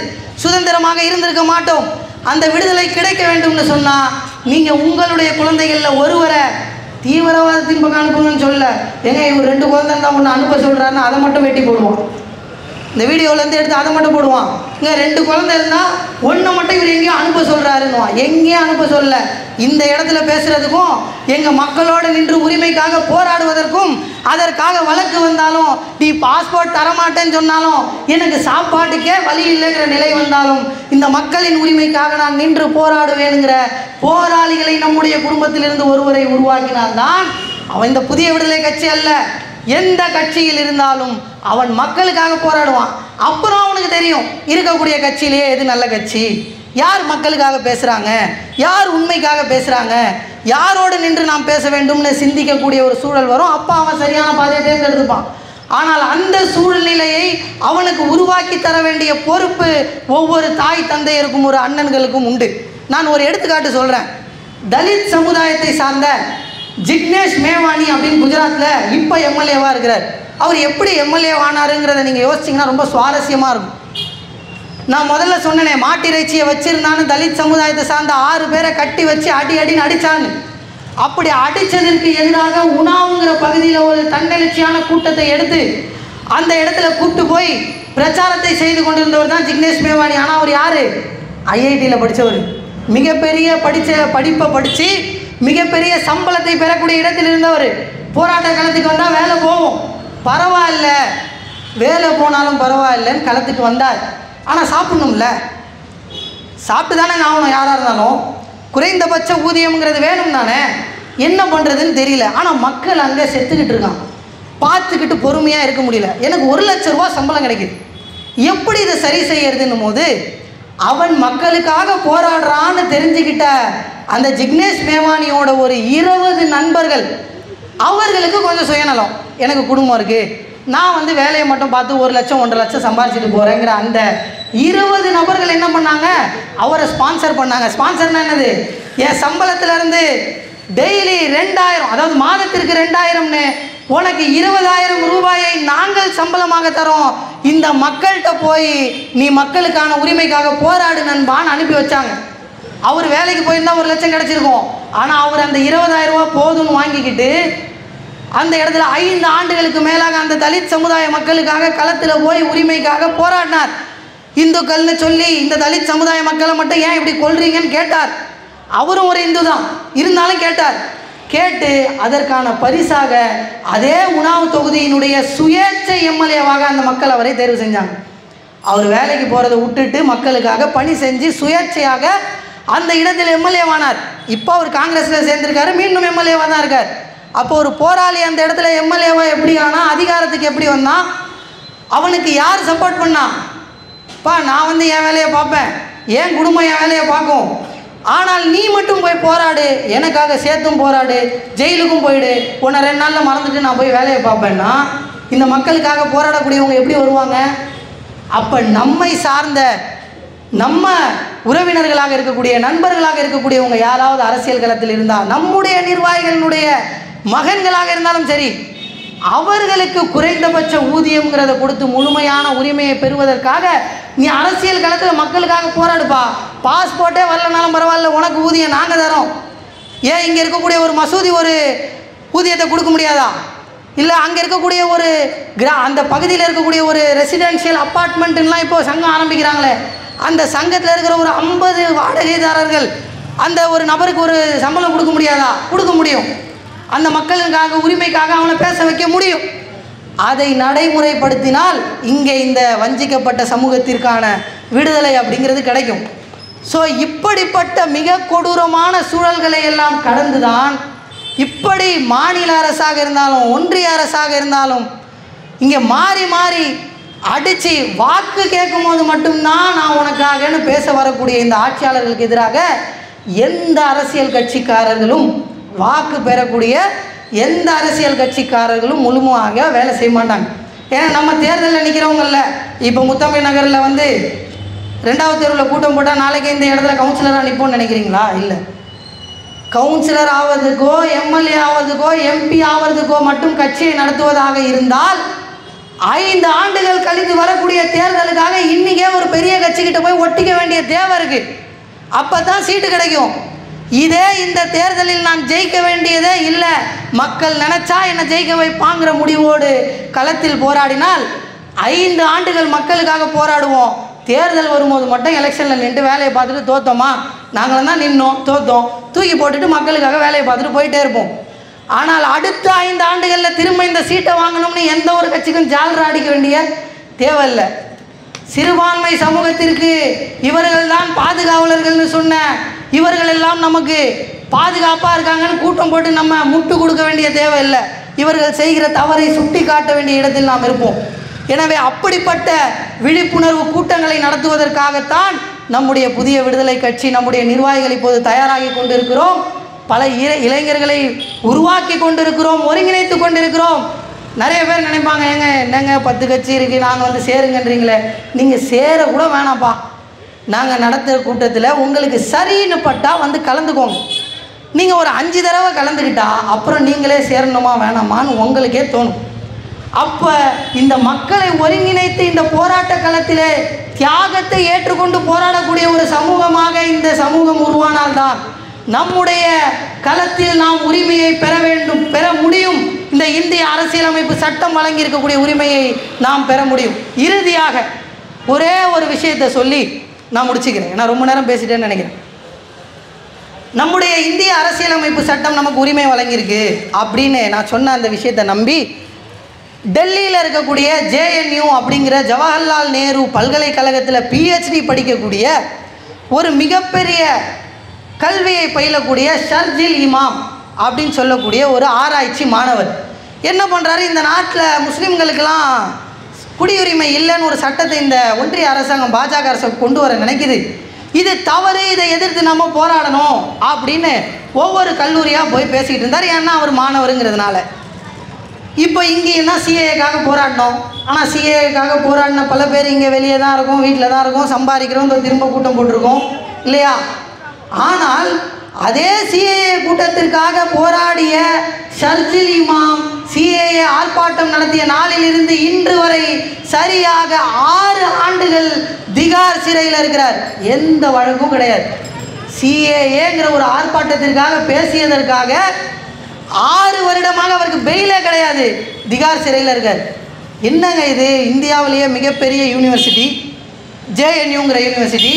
சுதந்திரமாக இருந்திருக்க மாட்டோம். அந்த விடுதலை கிடைக்க வேண்டும்னு சொன்னால் நீங்கள் உங்களுடைய குழந்தைகளில் ஒருவரை தீவிரவாதத்தின் பக்கம் அனுப்புங்கன்னு சொல்ல. ஏங்க இவர் 2 குழந்தை தான் ஒன்று அனுப்ப சொல்கிறாருன்னா அதை மட்டும் வெட்டி போடுவோம். இந்த வீடியோவிலேருந்து எடுத்து அதை மட்டும் போடுவான். இங்கே 2 குழந்தை இருந்தால் ஒன்றை மட்டும் இவர் எங்கேயும் அனுப்ப சொல்கிறாருன்னுவான். எங்கேயும் அனுப்ப சொல்ல. இந்த இடத்துல பேசுகிறதுக்கும் எங்கள் மக்களோடு நின்று உரிமைக்காக போராடுவதற்கும், அதற்காக வழக்கு வந்தாலும், நீ பாஸ்போர்ட் தரமாட்டேன்னு சொன்னாலும், எனக்கு சாப்பாட்டுக்கே வழி இல்லைங்கிற நிலை வந்தாலும், இந்த மக்களின் உரிமைக்காக நான் நின்று போராடுவேனுங்கிற போராளிகளை நம்முடைய குடும்பத்திலிருந்து ஒருவரை உருவாக்கினால்தான் அவன் இந்த புதிய விடுதலை கட்சி அல்ல, எந்த கட்சியில் இருந்தாலும் அவன் மக்களுக்காக போராடுவான். அப்புறம் அவனுக்கு தெரியும் இருக்கக்கூடிய கட்சியிலேயே எது நல்ல கட்சி, யார் மக்களுக்காக பேசுகிறாங்க, யார் உண்மைக்காக பேசுகிறாங்க, யாரோடு நின்று நாம் பேச வேண்டும்னு சிந்திக்கக்கூடிய ஒரு சூழல் வரும். அப்போ அவன் சரியான பாதையை தேர்ந்தெடுத்துப்பான். ஆனால் அந்த சூழ்நிலையை அவனுக்கு உருவாக்கி தர வேண்டிய பொறுப்பு ஒவ்வொரு தாய் தந்தையருக்கும் ஒரு அண்ணன்களுக்கும் உண்டு. நான் ஒரு எடுத்துக்காட்டு சொல்கிறேன். தலித் சமுதாயத்தை சார்ந்த ஜிக்னேஷ் மேவானி அப்படின்னு குஜராத்தில் இப்போ எம்எல்ஏவாக இருக்கிறார். அவர் எப்படி எம்எல்ஏ ஆனாருங்கிறத நீங்கள் யோசிச்சிங்கன்னா ரொம்ப சுவாரஸ்யமாக இருக்கும். நான் முதல்ல சொன்னேனே, மாட்டிறைச்சியை வச்சுருந்தான்னு தலித் சமுதாயத்தை சார்ந்த 6 பேரை கட்டி வச்சு அடின்னு அடித்தான்னு. அப்படி அடித்ததற்கு எதிராக உணாவுங்கிற பகுதியில் ஒரு தன்னெழுச்சியான கூட்டத்தை எடுத்து அந்த இடத்துல கூப்பிட்டு போய் பிரச்சாரத்தை செய்து கொண்டிருந்தவர் தான் ஜிக்னேஷ் மேவானி. ஆனால் அவர் யார்? ஐஐடியில் படித்தவர். மிகப்பெரிய படிப்பை படித்து மிகப்பெரிய சம்பளத்தை பெறக்கூடிய இடத்தில் இருந்தவர். போராட்ட களத்துக்கு வந்தால் வேலை போகும், பரவாயில்ல, வேலை போனாலும் பரவாயில்லைன்னு களத்துக்கு வந்தார். ஆனால் சாப்பிட்ணும்ல, சாப்பிட்டு தானே ஆகணும். யாராக இருந்தாலும் குறைந்தபட்ச ஊதியம்ங்கிறது வேணும் தானே. என்ன பண்ணுறதுன்னு தெரியல. ஆனால் மக்கள் அங்கே செத்துக்கிட்டு இருக்கான். பார்த்துக்கிட்டு பொறுமையாக இருக்க முடியல. எனக்கு 1 லட்ச ரூபா சம்பளம் கிடைக்குது, எப்படி இதை சரி செய்யறதுன்னும் போது அவன் மக்களுக்காக போராடுறான்னு தெரிஞ்சுக்கிட்ட அந்த ஜிக்னேஷ் மேவானியோட ஒரு 20 நண்பர்கள், அவர்களுக்கு கொஞ்சம் சுயநலம், எனக்கு குடும்பம் இருக்குது, நான் வேலையை மட்டும் பார்த்து 1 லட்சம் 1.5 லட்சம் சம்பாதிச்சுட்டு போகிறேங்கிற அந்த 20 நபர்கள் என்ன பண்ணாங்க, அவரை ஸ்பான்சர் பண்ணாங்க. ஸ்பான்சர்னா என்னது? என் சம்பளத்திலேருந்து டெய்லி 2000, அதாவது மாதத்திற்கு 2000ன்னு உனக்கு 20,000 ரூபாயை நாங்கள் சம்பளமாக தரோம், இந்த மக்கள்கிட்ட போய் நீ மக்களுக்கான உரிமைக்காக போராடு நண்பான்னு அனுப்பி வச்சாங்க. அவர் வேலைக்கு போயிருந்தா 1 லட்சம் கிடச்சிருக்கும். ஆனால் அவர் அந்த 20,000 ரூபா போதும்னு வாங்கிக்கிட்டு அந்த இடத்துல 5 ஆண்டுகளுக்கு மேலாக அந்த தலித் சமுதாய மக்களுக்காக களத்தில் போய் உரிமைக்காக போராடினார். இந்துக்கள்னு சொல்லி இந்த தலித் சமுதாய மக்களை மட்டும் ஏன் இப்படி கொல்றீங்கன்னு கேட்டார். அவரும் ஒரு இந்து தான் இருந்தாலும் கேட்டார். கேட்டு அதற்கான பரிசாக அதே உணவு தொகுதியினுடைய சுயேட்சை எம்எல்ஏவாக அந்த மக்கள் அவரை தேர்வு செஞ்சாங்க. அவர் வேலைக்கு போகிறத விட்டுட்டு மக்களுக்காக பணி செஞ்சு சுயேட்சையாக அந்த இடத்தில் எம்எல்ஏவானார். இப்போ அவர் காங்கிரஸில் சேர்ந்திருக்காரு, மீண்டும் எம்எல்ஏவாக தான் இருக்கார். அப்போ ஒரு போராளி அந்த இடத்துல எம்எல்ஏவாக எப்படி ஆனால் அதிகாரத்துக்கு எப்படி வந்தான்? அவனுக்கு யார் சப்போர்ட் பண்ணா? நான் என் வேலையை பார்ப்பேன், என் குடும்பம் என் வேலையை பார்க்கும், ஆனால் நீ மட்டும் போய் போராடு, எனக்காக சேர்த்தும் போராடு, ஜெயிலுக்கும் போயிடு, உன்னை 2 நாளில் மறந்துட்டு நான் போய் வேலையை பார்ப்பேன்னா இந்த மக்களுக்காக போராடக்கூடியவங்க எப்படி வருவாங்க? அப்போ நம்மை சார்ந்த நம்ம உறவினர்களாக இருக்கக்கூடிய நண்பர்களாக இருக்கக்கூடியவங்க யாராவது அரசியல் களத்தில் இருந்தால், நம்முடைய நிர்வாகிகளினுடைய மகன்களாக இருந்தாலும் சரி, அவர்களுக்கு குறைந்தபட்ச ஊதியம்ங்கிறத கொடுத்து முழுமையான உரிமையை பெறுவதற்காக நீ அரசியல் களத்தில் மக்களுக்காக போராடுப்பா. பாஸ்போர்ட்டே வரலனாலும் பரவாயில்ல, உனக்கு ஊதியம் நாங்கள் தரோம். ஏன் இங்கே இருக்கக்கூடிய ஒரு மசூதி ஒரு ஊதியத்தை கொடுக்க முடியாதா? இல்லை அங்கே இருக்கக்கூடிய ஒரு அந்த பகுதியில் இருக்கக்கூடிய ஒரு ரெசிடென்ஷியல் அப்பார்ட்மெண்ட்டுலாம் இப்போது சங்கம் ஆரம்பிக்கிறாங்களே, அந்த சங்கத்தில் இருக்கிற ஒரு 50 வாடகைதாரர்கள் அந்த ஒரு நபருக்கு ஒரு சம்பளம் கொடுக்க முடியாதா? கொடுக்க முடியும். அந்த மக்களுக்காக உரிமைக்காக அவனை பேச வைக்க முடியும். அதை நடைமுறைப்படுத்தினால் இங்கே இந்த வஞ்சிக்கப்பட்ட சமூகத்திற்கான விடுதலை அப்படிங்கிறது கிடைக்கும். ஸோ இப்படிப்பட்ட மிக கொடூரமான சூழல்களை எல்லாம் கடந்துதான் இப்படி மாநில அரசாக இருந்தாலும் ஒன்றிய அரசாக இருந்தாலும் இங்கே மாறி மாறி அடித்து வாக்கு கேட்கும் போது மட்டும்தான் நான் உனக்காகன்னு பேச வரக்கூடிய இந்த ஆட்சியாளர்களுக்கு எதிராக எந்த அரசியல் கட்சிக்காரர்களும் வாக்கு பெறக்கூடிய எந்த அரசியல் கட்சிக்காரர்களும் முழுமையாக வேலை செய்ய மாட்டாங்க. ஏன்னா நம்ம தேர்தலில் நிற்கிறவங்கள இப்போ முத்தமிழ் நகரில் 2வது தெருவில் கூட்டம் போட்டால் நாளைக்கு இந்த இடத்துல கவுன்சிலராக நிற்போம்னு நினைக்கிறீங்களா? இல்லை. கவுன்சிலர் ஆவதுக்கோ எம்எல்ஏ ஆவதுக்கோ எம்பி ஆவதுக்கோ மட்டும் கட்சியை நடத்துவதாக இருந்தால் 5 ஆண்டுகள் கழித்து வரக்கூடிய தேர்தலுக்காக இன்றைக்கே ஒரு பெரிய கட்சிக்கிட்ட போய் ஒட்டிக்க வேண்டிய தேவை இருக்குது. அப்போ தான் சீட்டு கிடைக்கும். இதே இந்த தேர்தலில் நான் ஜெயிக்க வேண்டியதே இல்லை, மக்கள் நினச்சா என்னை ஜெயிக்க வைப்பாங்கிற முடிவோடு களத்தில் போராடினால் 5 ஆண்டுகள் மக்களுக்காக போராடுவோம். தேர்தல் வரும்போது மட்டும் எலெக்ஷனில் நின்று வேலையை பார்த்துட்டு தோத்தோமா, நாங்களும் தான் நின்னோம் தோத்தோம், தூக்கி போட்டுட்டு மக்களுக்காக வேலையை பார்த்துட்டு போயிட்டே இருப்போம். ஆனால் அடுத்த 5 ஆண்டுகளில் திரும்ப இந்த சீட்டை வாங்கணும்னு எந்த ஒரு கட்சிக்கும் ஜால்ரா அடிக்க வேண்டிய தேவையில்லை. சிறுபான்மை சமூகத்திற்கு இவர்கள் தான் பாதுகாவலர்கள்னு சொன்ன இவர்கள் எல்லாம் நமக்கு பாதுகாப்பாக இருக்காங்கன்னு கூட்டம் போட்டு நம்ம முட்டு கொடுக்க வேண்டிய தேவையில்லை. இவர்கள் செய்கிற தவறை சுட்டி காட்ட வேண்டிய இடத்தில் நாம் இருப்போம். எனவே அப்படிப்பட்ட விழிப்புணர்வு கூட்டங்களை நடத்துவதற்காகத்தான் நம்முடைய புதிய விடுதலை கட்சி நம்முடைய நிர்வாகிகள் இப்போது தயாராகி கொண்டிருக்கிறோம். பல இளைஞர்களை உருவாக்கி கொண்டிருக்கிறோம், ஒருங்கிணைத்து கொண்டிருக்கிறோம். நிறைய பேர் நினைப்பாங்க, என்னங்க 10 கட்சி இருக்குது, நாங்கள் சேருங்கன்றீங்களே. நீங்கள் சேர கூட வேணாம்ப்பா, நாங்கள் நடத்துகிற கூட்டத்தில் உங்களுக்கு சரின்னு பட்டால் கலந்துக்கோங்க. நீங்கள் ஒரு 5 தடவை கலந்துக்கிட்டா அப்புறம் நீங்களே சேரணுமா வேணாமான்னு உங்களுக்கே தோணும். அப்போ இந்த மக்களை ஒருங்கிணைத்து இந்த போராட்ட களத்திலே தியாகத்தை ஏற்றுக்கொண்டு போராடக்கூடிய ஒரு சமூகமாக இந்த சமூகம் உருவானால்தான் நம்முடைய களத்தில் நாம் உரிமையை பெற முடியும். இந்த இந்திய அரசியலமைப்பு சட்டம் வழங்கி இருக்கக்கூடிய உரிமையை நாம் பெற முடியும். இறுதியாக ஒரே ஒரு விஷயத்தை சொல்லி நான் முடிச்சுக்கிறேன். நான் ரொம்ப நேரம் பேசிட்டேன்னு நினைக்கிறேன். நம்முடைய இந்திய அரசியலமைப்பு சட்டம் நமக்கு உரிமை வழங்கியிருக்கு அப்படின்னு நான் சொன்ன அந்த விஷயத்தை நம்பி டெல்லியில் இருக்கக்கூடிய JNU அப்படிங்கிற ஜவஹர்லால் நேரு பல்கலைக்கழகத்தில் PhD படிக்கக்கூடிய ஒரு மிகப்பெரிய கல்வியை பயிலக்கூடிய ஷர்ஜில் இமாம் அப்படின்னு சொல்லக்கூடிய ஒரு ஆராய்ச்சி மாணவர் என்ன பண்ணுறாரு, இந்த நாட்டில் முஸ்லீம்களுக்கெல்லாம் குடியுரிமை இல்லைன்னு ஒரு சட்டத்தை இந்த ஒன்றிய அரசாங்கம் பாஜக அரசு கொண்டு வர நினைக்குது. இது தவறு, இதை எதிர்த்து நம்ம போராடணும் அப்படின்னு ஒவ்வொரு கல்லூரியாக போய் பேசிக்கிட்டு இருந்தார். ஏன்னா அவர் மாணவருங்கிறதுனால. இப்போ இங்கேன்னா CAAக்காக போராடினோம். ஆனால் CAAக்காக போராடின பல பேர் இங்கே வெளியே தான் இருக்கும், வீட்டில் தான் இருக்கும், சம்பாதிக்கிறோம், திரும்ப கூட்டம் போட்டிருக்கோம் இல்லையா? ஆனால் அதே CAA கூட்டத்திற்காக போராடிய ஷர்ஜில் இமாம் CAA ஆர்ப்பாட்டம் நடத்திய நாளிலிருந்து இன்று வரை சரியாக 6 ஆண்டுகள் திகார் சிறையில் இருக்கிறார். எந்த வழக்கும் கிடையாது. சிஏஏங்கிற ஒரு ஆர்ப்பாட்டத்திற்காக பேசியதற்காக 6 வருடமாக அவருக்கு பெயிலே கிடையாது, திகார் சிறையில் இருக்கார். என்னங்க இது? இந்தியாவிலேயே மிகப்பெரிய யூனிவர்சிட்டி JNUங்கிற யூனிவர்சிட்டி,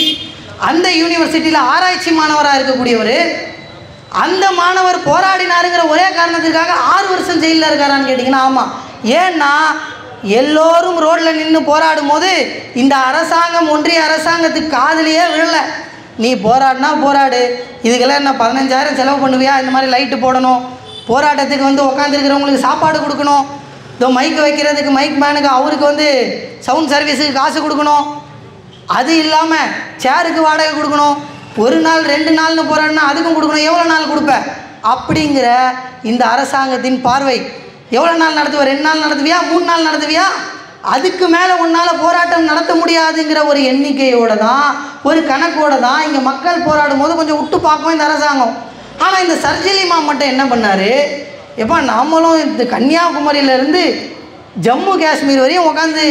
அந்த யூனிவர்சிட்டியில் ஆராய்ச்சி மாணவராக இருக்கக்கூடியவர், அந்த மாணவர் போராடினாருங்கிற ஒரே காரணத்துக்காக 6 வருஷம் ஜெயிலில் இருக்காரான்னு கேட்டிங்கன்னா ஆமாம். ஏன்னா எல்லோரும் ரோட்டில் நின்று போராடும் போது இந்த அரசாங்கம், ஒன்றிய அரசாங்கத்துக்கு காதுலையே விழலை. நீ போராடினா போராடு, இதுக்கெல்லாம் என்ன 15,000 செலவு பண்ணுவியா? இந்த மாதிரி லைட்டு போடணும், போராட்டத்துக்கு வந்து உட்காந்துருக்கிறவங்களுக்கு சாப்பாடு கொடுக்கணும், இதோ மைக்கு வைக்கிறதுக்கு மைக் மேனுக்கு அவருக்கு சவுண்ட் சர்வீஸுக்கு காசு கொடுக்கணும், அது இல்லாமல் சேருக்கு வாடகை கொடுக்கணும், 1 நாள் 2 நாள்னு போராடினா அதுக்கும் கொடுக்கணும், எவ்வளோ நாள் கொடுப்பேன் அப்படிங்கிற இந்த அரசாங்கத்தின் பார்வை. எவ்வளோ நாள் நடத்துவ? 2 நாள் நடத்துவியா? 3 நாள் நடத்துவியா? அதுக்கு மேலே உன்னால் போராட்டம் நடத்த முடியாதுங்கிற ஒரு எண்ணிக்கையோடு தான், ஒரு கணக்கோடு தான் இங்கே மக்கள் போராடும் போது கொஞ்சம் விட்டு பார்க்கும் இந்த அரசாங்கம். ஆனால் இந்த சர்ஜில் இமாம் மட்டும் என்ன பண்ணார்? எப்போ நாமளும் இந்த கன்னியாகுமரியிலேருந்து ஜம்மு காஷ்மீர் வரையும் உட்காந்து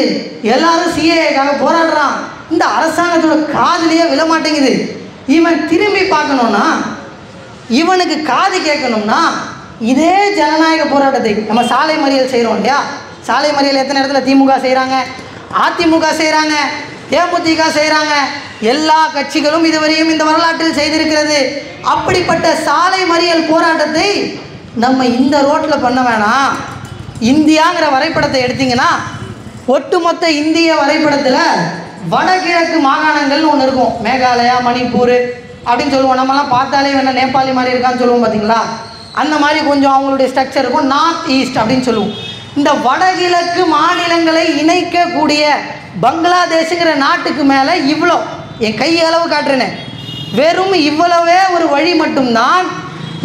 எல்லாரும் சிஏஏக்காக போராடுறான், இந்த அரசாங்கத்தோட காதுலேயே விழமாட்டேங்குது. இவன் திரும்பி பார்க்கணுன்னா, இவனுக்கு காது கேட்கணும்னா, இதே ஜனநாயக போராட்டத்தை நம்ம சாலை மறியல் செய்கிறோம் இல்லையா? சாலை மறியல் எத்தனை இடத்துல திமுக செய்கிறாங்க, அதிமுக செய்கிறாங்க, தேமுதிக செய்கிறாங்க, எல்லா கட்சிகளும் இதுவரையும் இந்த வரலாற்றில் செய்திருக்கிறது. அப்படிப்பட்ட சாலை மறியல் போராட்டத்தை நம்ம இந்த ரோட்டில் பண்ண வேணாம். இந்தியாங்கிற வரைபடத்தை எடுத்திங்கன்னா, ஒட்டுமொத்த இந்திய வரைபடத்தில் வடகிழக்கு மாகாணங்கள்னு ஒன்று இருக்கும், மேகாலயா, மணிப்பூர் அப்படின்னு சொல்லுவோம். நம்மலாம் பார்த்தாலே வேணா நேபாளி மாதிரி இருக்கான்னு சொல்லுவோம் பார்த்தீங்களா? அந்த மாதிரி கொஞ்சம் அவங்களுடைய ஸ்ட்ரக்சர் இருக்கும். நார்த் ஈஸ்ட் அப்படின்னு சொல்லுவோம். இந்த வடகிழக்கு மாநிலங்களை இணைக்கக்கூடிய பங்களாதேஷுங்கிற நாட்டுக்கு மேலே இவ்வளோ, என் கை அளவு காட்டுறேனே, வெறும் இவ்வளவே ஒரு வழி மட்டும்தான்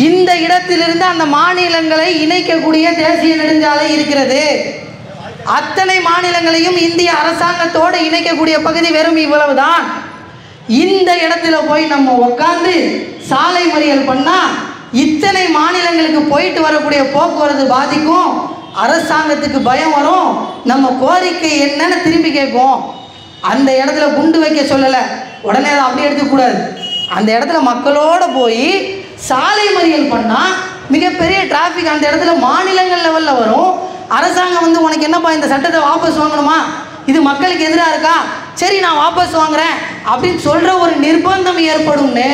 இந்த இடத்திலிருந்து அந்த மாநிலங்களை இணைக்கக்கூடிய தேசிய நெடுஞ்சாலை இருக்கிறது. அத்தனை மாநிலங்களையும் இந்திய அரசாங்கத்தோடு இணைக்கக்கூடிய பகுதி வெறும் இவ்வளவுதான். இந்த இடத்துல போய் நம்ம உட்காந்து சாலை மறியல் பண்ணால் இத்தனை மாநிலங்களுக்கு போயிட்டு வரக்கூடிய போக்குவரத்து பாதிக்கும், அரசாங்கத்துக்கு பயம் வரும், நம்ம கோரிக்கை என்னன்னு திரும்பி கேட்கும். அந்த இடத்துல குண்டு வைக்க சொல்லலை, உடனே அதை அப்படி எடுத்துக்கூடாது. அந்த இடத்துல மக்களோடு போய் சாலை மறியல் பண்ணால் மிகப்பெரிய டிராஃபிக் அந்த இடத்துல மாநிலங்கள் லெவலில் வரும். அரசாங்கம் உனக்கு என்னப்பா இந்த சட்டத்தை வாபஸ் வாங்கணுமா, இது மக்களுக்கு எதிராக இருக்கா, சரி நான் வாபஸ் வாங்குறேன் அப்படின்னு சொல்கிற ஒரு நிர்பந்தம் ஏற்படும்னு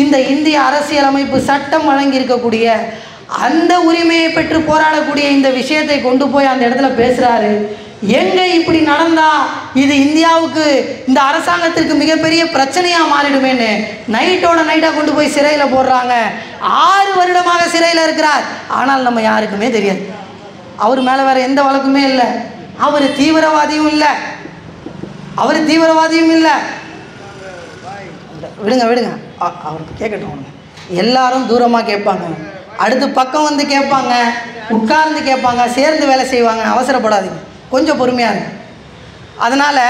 இந்த இந்திய அரசியலமைப்பு சட்டம் வழங்கி இருக்கக்கூடிய அந்த உரிமையை பெற்று போராடக்கூடிய இந்த விஷயத்தை கொண்டு போய் அந்த இடத்துல பேசுகிறாரு. எங்கே இப்படி நடந்தா இது இந்தியாவுக்கு, இந்த அரசாங்கத்திற்கு மிகப்பெரிய பிரச்சனையாக மாறிடுமேன்னு நைட்டோட நைட்டாக கொண்டு போய் சிறையில் போடுறாங்க. 6 வருடமாக சிறையில் இருக்கிறார். ஆனால் நம்ம யாருக்குமே தெரியாது. அவர் மேலே வேறு எந்த வழக்குமே இல்லை, அவர் தீவிரவாதியும் இல்லை, விடுங்க அவருக்கு கேட்கட்டும். எல்லாரும் தூரமாக கேட்பாங்க, அடுத்து பக்கம் கேட்பாங்க, உட்கார்ந்து கேட்பாங்க, சேர்ந்து வேலை செய்வாங்க. அவசரப்படாதீங்க, கொஞ்சம் பொறுமையாக இருக்கு. அதனால்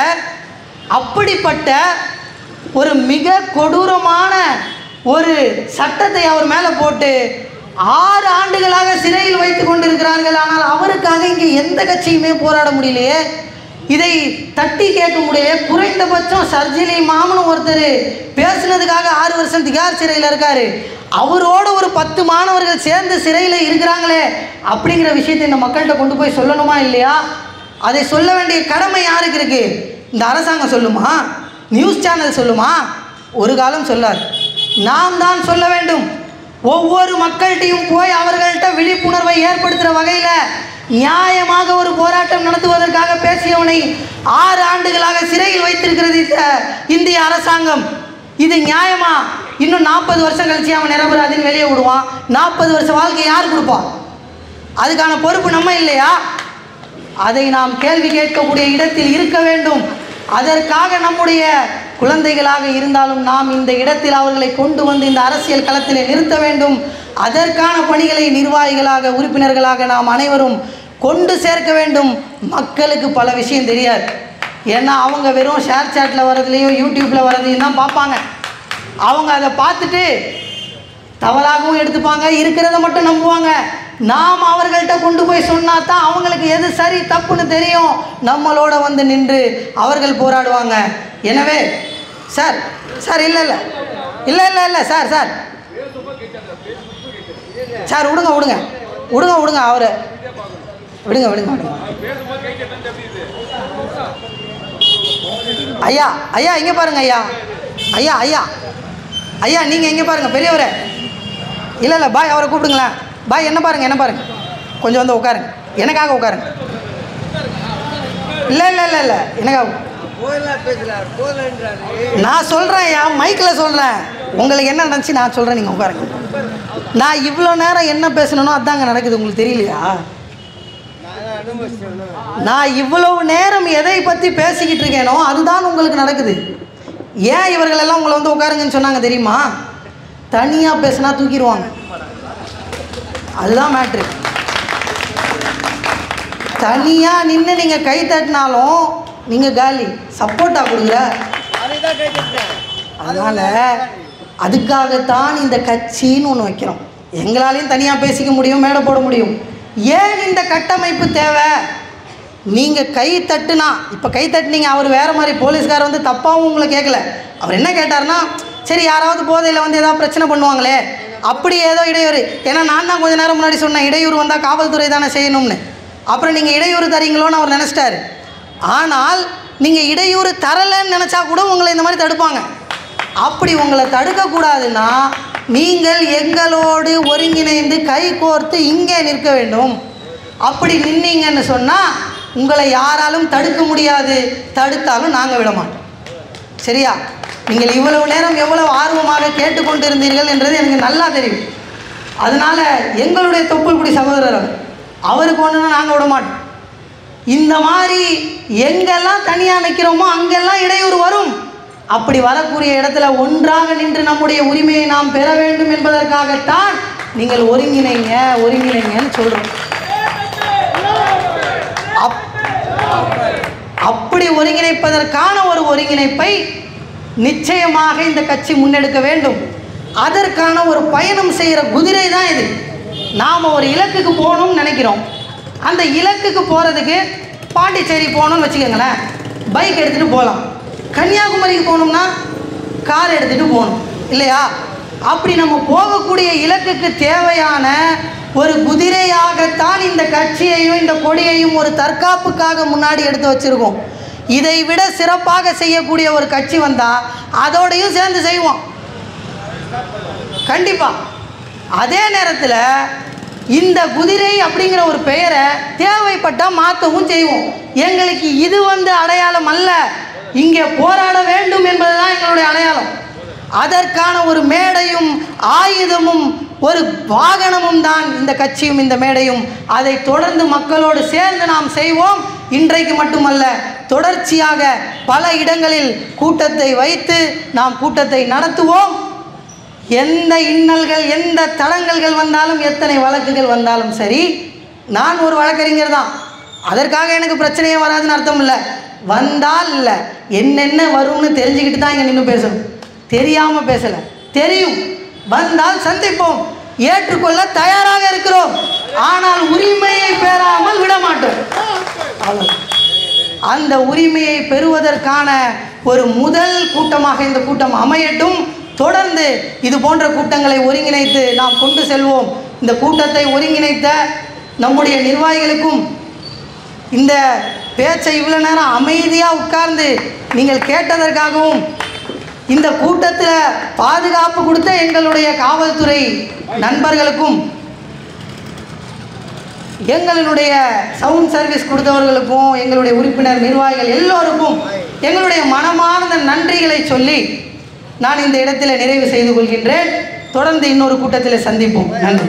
அப்படிப்பட்ட ஒரு மிக கொடூரமான ஒரு சட்டத்தை அவர் மேலே போட்டு 6 ஆண்டுகளாக சிறையில் வைத்து கொண்டிருக்கிறார்கள். ஆனால் அவருக்காக இங்கே எந்த கட்சியுமே போராட முடியலையே, இதை தட்டி கேட்க முடியலையே. குறைந்தபட்சம் சர்ஜில் இமாம்னு ஒருத்தர் பேசுனதுக்காக 6 வருஷம் திகார் சிறையில் இருக்கார். அவரோடு ஒரு 10 மாணவர்கள் சேர்ந்து சிறையில் இருக்கிறாங்களே அப்படிங்கிற விஷயத்தை இந்த மக்கள்கிட்ட கொண்டு போய் சொல்லணுமா இல்லையா? அதை சொல்ல வேண்டிய கடமை யாருக்கு இருக்குது? இந்த அரசாங்கம் சொல்லுமா? நியூஸ் சேனல் சொல்லுமா? ஒரு காலம் சொல்லாது. நாம் தான் சொல்ல வேண்டும். ஒவ்வொரு மக்கள்கிட்டையும் போய் அவர்கள்ட்ட விழிப்புணர்வை ஏற்படுத்துகிற வகையில் நியாயமாக ஒரு போராட்டம் நடத்துவதற்காக பேசியவனை 6 ஆண்டுகளாக சிறையில் வைத்திருக்கிறது இந்திய அரசாங்கம். இது நியாயமா? இன்னும் 40 வருஷம் கழிச்சு அவன் நிரபராதின்னு வெளியே விடுவான். 40 வருஷ வாழ்க்கை யார் கொடுப்பான்? அதுக்கான பொறுப்பு நம்ம இல்லையா? அதை நாம் கேள்வி கேட்கக்கூடிய இடத்தில் இருக்க வேண்டும். அதற்காக நம்முடைய குழந்தைகளாக இருந்தாலும் நாம் இந்த இடத்தில் அவர்களை கொண்டு வந்து இந்த அரசியல் களத்திலே நிறுத்த வேண்டும். அதற்கான பணிகளை நிர்வாகிகளாக, உறுப்பினர்களாக நாம் அனைவரும் கொண்டு சேர்க்க வேண்டும். மக்களுக்கு பல விஷயம் தெரியாது. ஏன்னா அவங்க வெறும் ஷேர் சாட்டில் வரதுலேயும் யூடியூப்பில் வரதையும் தான் பார்ப்பாங்க. அவங்க அதை பார்த்துட்டு தவறாகவும் எடுத்துப்பாங்க, இருக்கிறத மட்டும் நம்புவாங்க. நாம் அவர்கள்ட்ட கொண்டு போய் சொன்னால் தான் அவங்களுக்கு எது சரி தப்புன்னு தெரியும். நம்மளோட வந்து நின்று அவர்கள் போராடுவாங்க. எனவே சார் இல்லை இல்லை இல்லை இல்லை சார் சார் சார் விடுங்க விடுங்க விடுங்க விடுங்க அவரை விடுங்க விடுங்க விடுங்க. ஐயா ஐயா இங்கே பாருங்க ஐயா ஐயா ஐயா ஐயா நீங்கள் இங்கே பாருங்கள் பெரியவரே. இல்லை இல்லை பாய் அவரை கூப்பிடுங்களேன். பாய் என்ன பாருங்கள் என்ன பாருங்கள் கொஞ்சம் வந்து உட்காருங்க எனக்காக உட்காருங்க. இல்லை இல்லை இல்லை இல்லை எனக்காக நான் சொல்கிறேன் ஐயா மைக்கில் சொல்கிறேன். உங்களுக்கு என்ன நடந்துச்சு நான் சொல்கிறேன் நீங்கள் உட்காருங்க. நான் இவ்வளோ நேரம் என்ன பேசணும்னோ அதாங்க நடக்குது உங்களுக்கு தெரியலையா? நான் இவ்வளவு நேரம் எதை பற்றி பேசிக்கிட்டு இருக்கேனோ அதுதான் உங்களுக்கு நடக்குது. ஏன் இவர்கள் எல்லாம் உங்களை வந்து உட்காருங்கன்னு சொன்னாங்க தெரியுமா? தனியாக பேசினா தூக்கிடுவாங்க, அதுதான் மேட்ரு. தனியாக நின்று நீங்கள் கை தட்டினாலும் நீங்கள் காலி, சப்போர்ட்டாக கொடுக்குற. அதனால் அதுக்காகத்தான் இந்த கட்சின்னு ஒன்று வைக்கிறோம். எங்களாலையும் தனியாக பேசிக்க முடியும், மேடை போட முடியும். ஏன் இந்த கட்டமைப்பு தேவை? நீங்கள் கை தட்டுனா, இப்போ கை தட்டுனீங்க, அவர் வேறு மாதிரி போலீஸ்கார் வந்து தப்பாகவும் உங்களை கேட்கல. அவர் என்ன கேட்டார்னா, சரி யாராவது போதையில் வந்து ஏதாவது பிரச்சனை பண்ணுவாங்களே அப்படி ஏதோ இடையூறு. ஏன்னா நான் தான் கொஞ்சம் நேரம் முன்னாடி சொன்னேன் இடையூறு வந்தால் காவல்துறை தானே செய்யணும்னு. அப்புறம் நீங்கள் இடையூறு தரீங்களோன்னு அவர் நினச்சிட்டாரு. ஆனால் நீங்கள் இடையூறு தரலைன்னு நினச்சா கூட உங்களை இந்த மாதிரி தடுப்பாங்க. அப்படி உங்களை தடுக்கக்கூடாதுன்னா நீங்கள் எங்களோடு ஒருங்கிணைந்து கை கோர்த்து இங்கே நிற்க வேண்டும். அப்படி நின்னீங்கன்னு சொன்னால் உங்களை யாராலும் தடுக்க முடியாது, தடுத்தாலும் நாங்கள் விட மாட்டோம். சரியா? நீங்கள் இவ்வளவு நேரம் எவ்வளவு ஆர்வமாக கேட்டுக்கொண்டிருந்தீர்கள் என்றது எனக்கு நல்லா தெரியும். அதனால் எங்களுடைய தொப்புள்குடி சகோதரர் அவருக்கு ஒன்றுனா நாங்கள் விட மாட்டோம். இந்த மாதிரி எங்கெல்லாம் தனியாக நிற்கிறோமோ அங்கெல்லாம் இடையூறு வரும். அப்படி வரக்கூடிய இடத்துல ஒன்றாக நின்று நம்முடைய உரிமையை நாம் பெற வேண்டும் என்பதற்காகத்தான் நீங்கள் ஒருங்கிணைங்க ஒருங்கிணைங்கன்னு சொல்கிறோம். அப்படி ஒருங்கிணைப்பதற்கான ஒரு ஒருங்கிணைப்பை நிச்சயமாக இந்த கட்சி முன்னெடுக்க வேண்டும். அதற்கான ஒரு பயணம் செய்கிற குதிரை தான் இது. நாம் ஒரு இலக்குக்கு போகணும்னு நினைக்கிறோம். அந்த இலக்குக்கு போகிறதுக்கு பாண்டிச்சேரி போகணும்னு வச்சுக்கோங்களேன், பைக் எடுத்துகிட்டு போகலாம். கன்னியாகுமரிக்கு போகணும்னா கார் எடுத்துகிட்டு போகணும் இல்லையா? அப்படி நம்ம போகக்கூடிய இலக்குக்கு தேவையான ஒரு குதிரையாகத்தான் இந்த கட்சியையும் இந்த கொடியையும் ஒரு தற்காப்புக்காக முன்னாடி எடுத்து வச்சுருக்கோம். இதை விட சிறப்பாக செய்யக்கூடிய ஒரு கட்சி வந்தால் அதோடையும் சேர்ந்து செய்வோம் கண்டிப்பாக. அதே நேரத்தில் இந்த குதிரை அப்படிங்கிற ஒரு பெயரை தேவைப்பட்டால் மாற்றவும் செய்வோம். எங்களுக்கு இது அடையாளம் அல்ல, இங்கே போராட வேண்டும் என்பதுதான் எங்களுடைய அடையாளம். அதற்கான ஒரு மேடையும் ஆயுதமும் ஒரு வாகனமும் தான் இந்த கட்சியும் இந்த மேடையும். அதை தொடர்ந்து மக்களோடு சேர்ந்து நாம் செய்வோம். இன்றைக்கு மட்டுமல்ல, தொடர்ச்சியாக பல இடங்களில் கூட்டத்தை வைத்து நாம் கூட்டத்தை நடத்துவோம். எந்த இன்னல்கள் எந்த தடங்கல்கள் வந்தாலும் எத்தனை வழக்குகள் வந்தாலும் சரி, நான் ஒரு வழக்கறிஞர் தான், அதற்காக எனக்கு பிரச்சனையே வராதுன்னு அர்த்தம் இல்லை. வந்தால் இல்லை, என்னென்ன வரும்னு தெரிஞ்சுக்கிட்டு தான் இங்கே நின்று பேசணும். தெரியாமல் பேசலை, தெரியும். வந்தால் சந்திப்போம், ஏற்றுக்கொள்ள தயாராக இருக்கிறோம். ஆனால் உரிமையை பெறாமல் விட மாட்டோம். அந்த உரிமையை பெறுவதற்கான ஒரு முதல் கூட்டமாக இந்த கூட்டம் அமையட்டும். தொடர்ந்து இது போன்ற கூட்டங்களை ஒருங்கிணைத்து நாம் கொண்டு செல்வோம். இந்த கூட்டத்தை ஒருங்கிணைத்த நம்முடைய நிர்வாகிகளுக்கும், இந்த பேச்சை இவ்வளோ நேரம் அமைதியாக உட்கார்ந்து நீங்கள் கேட்டதற்காகவும், இந்த கூட்டத்தில் பாதுகாப்பு கொடுத்த எங்களுடைய காவல்துறை நண்பர்களுக்கும், எங்களுடைய சவுண்ட் சர்வீஸ் கொடுத்தவர்களுக்கும், எங்களுடைய உறுப்பினர் நிர்வாகிகள் எல்லோருக்கும் எங்களுடைய மனமார்ந்த நன்றிகளை சொல்லி நான் இந்த இடத்தில் நிறைவு செய்து கொள்கின்றேன். தொடர்ந்து இன்னொரு கூட்டத்தில் சந்திப்போம். நன்றி.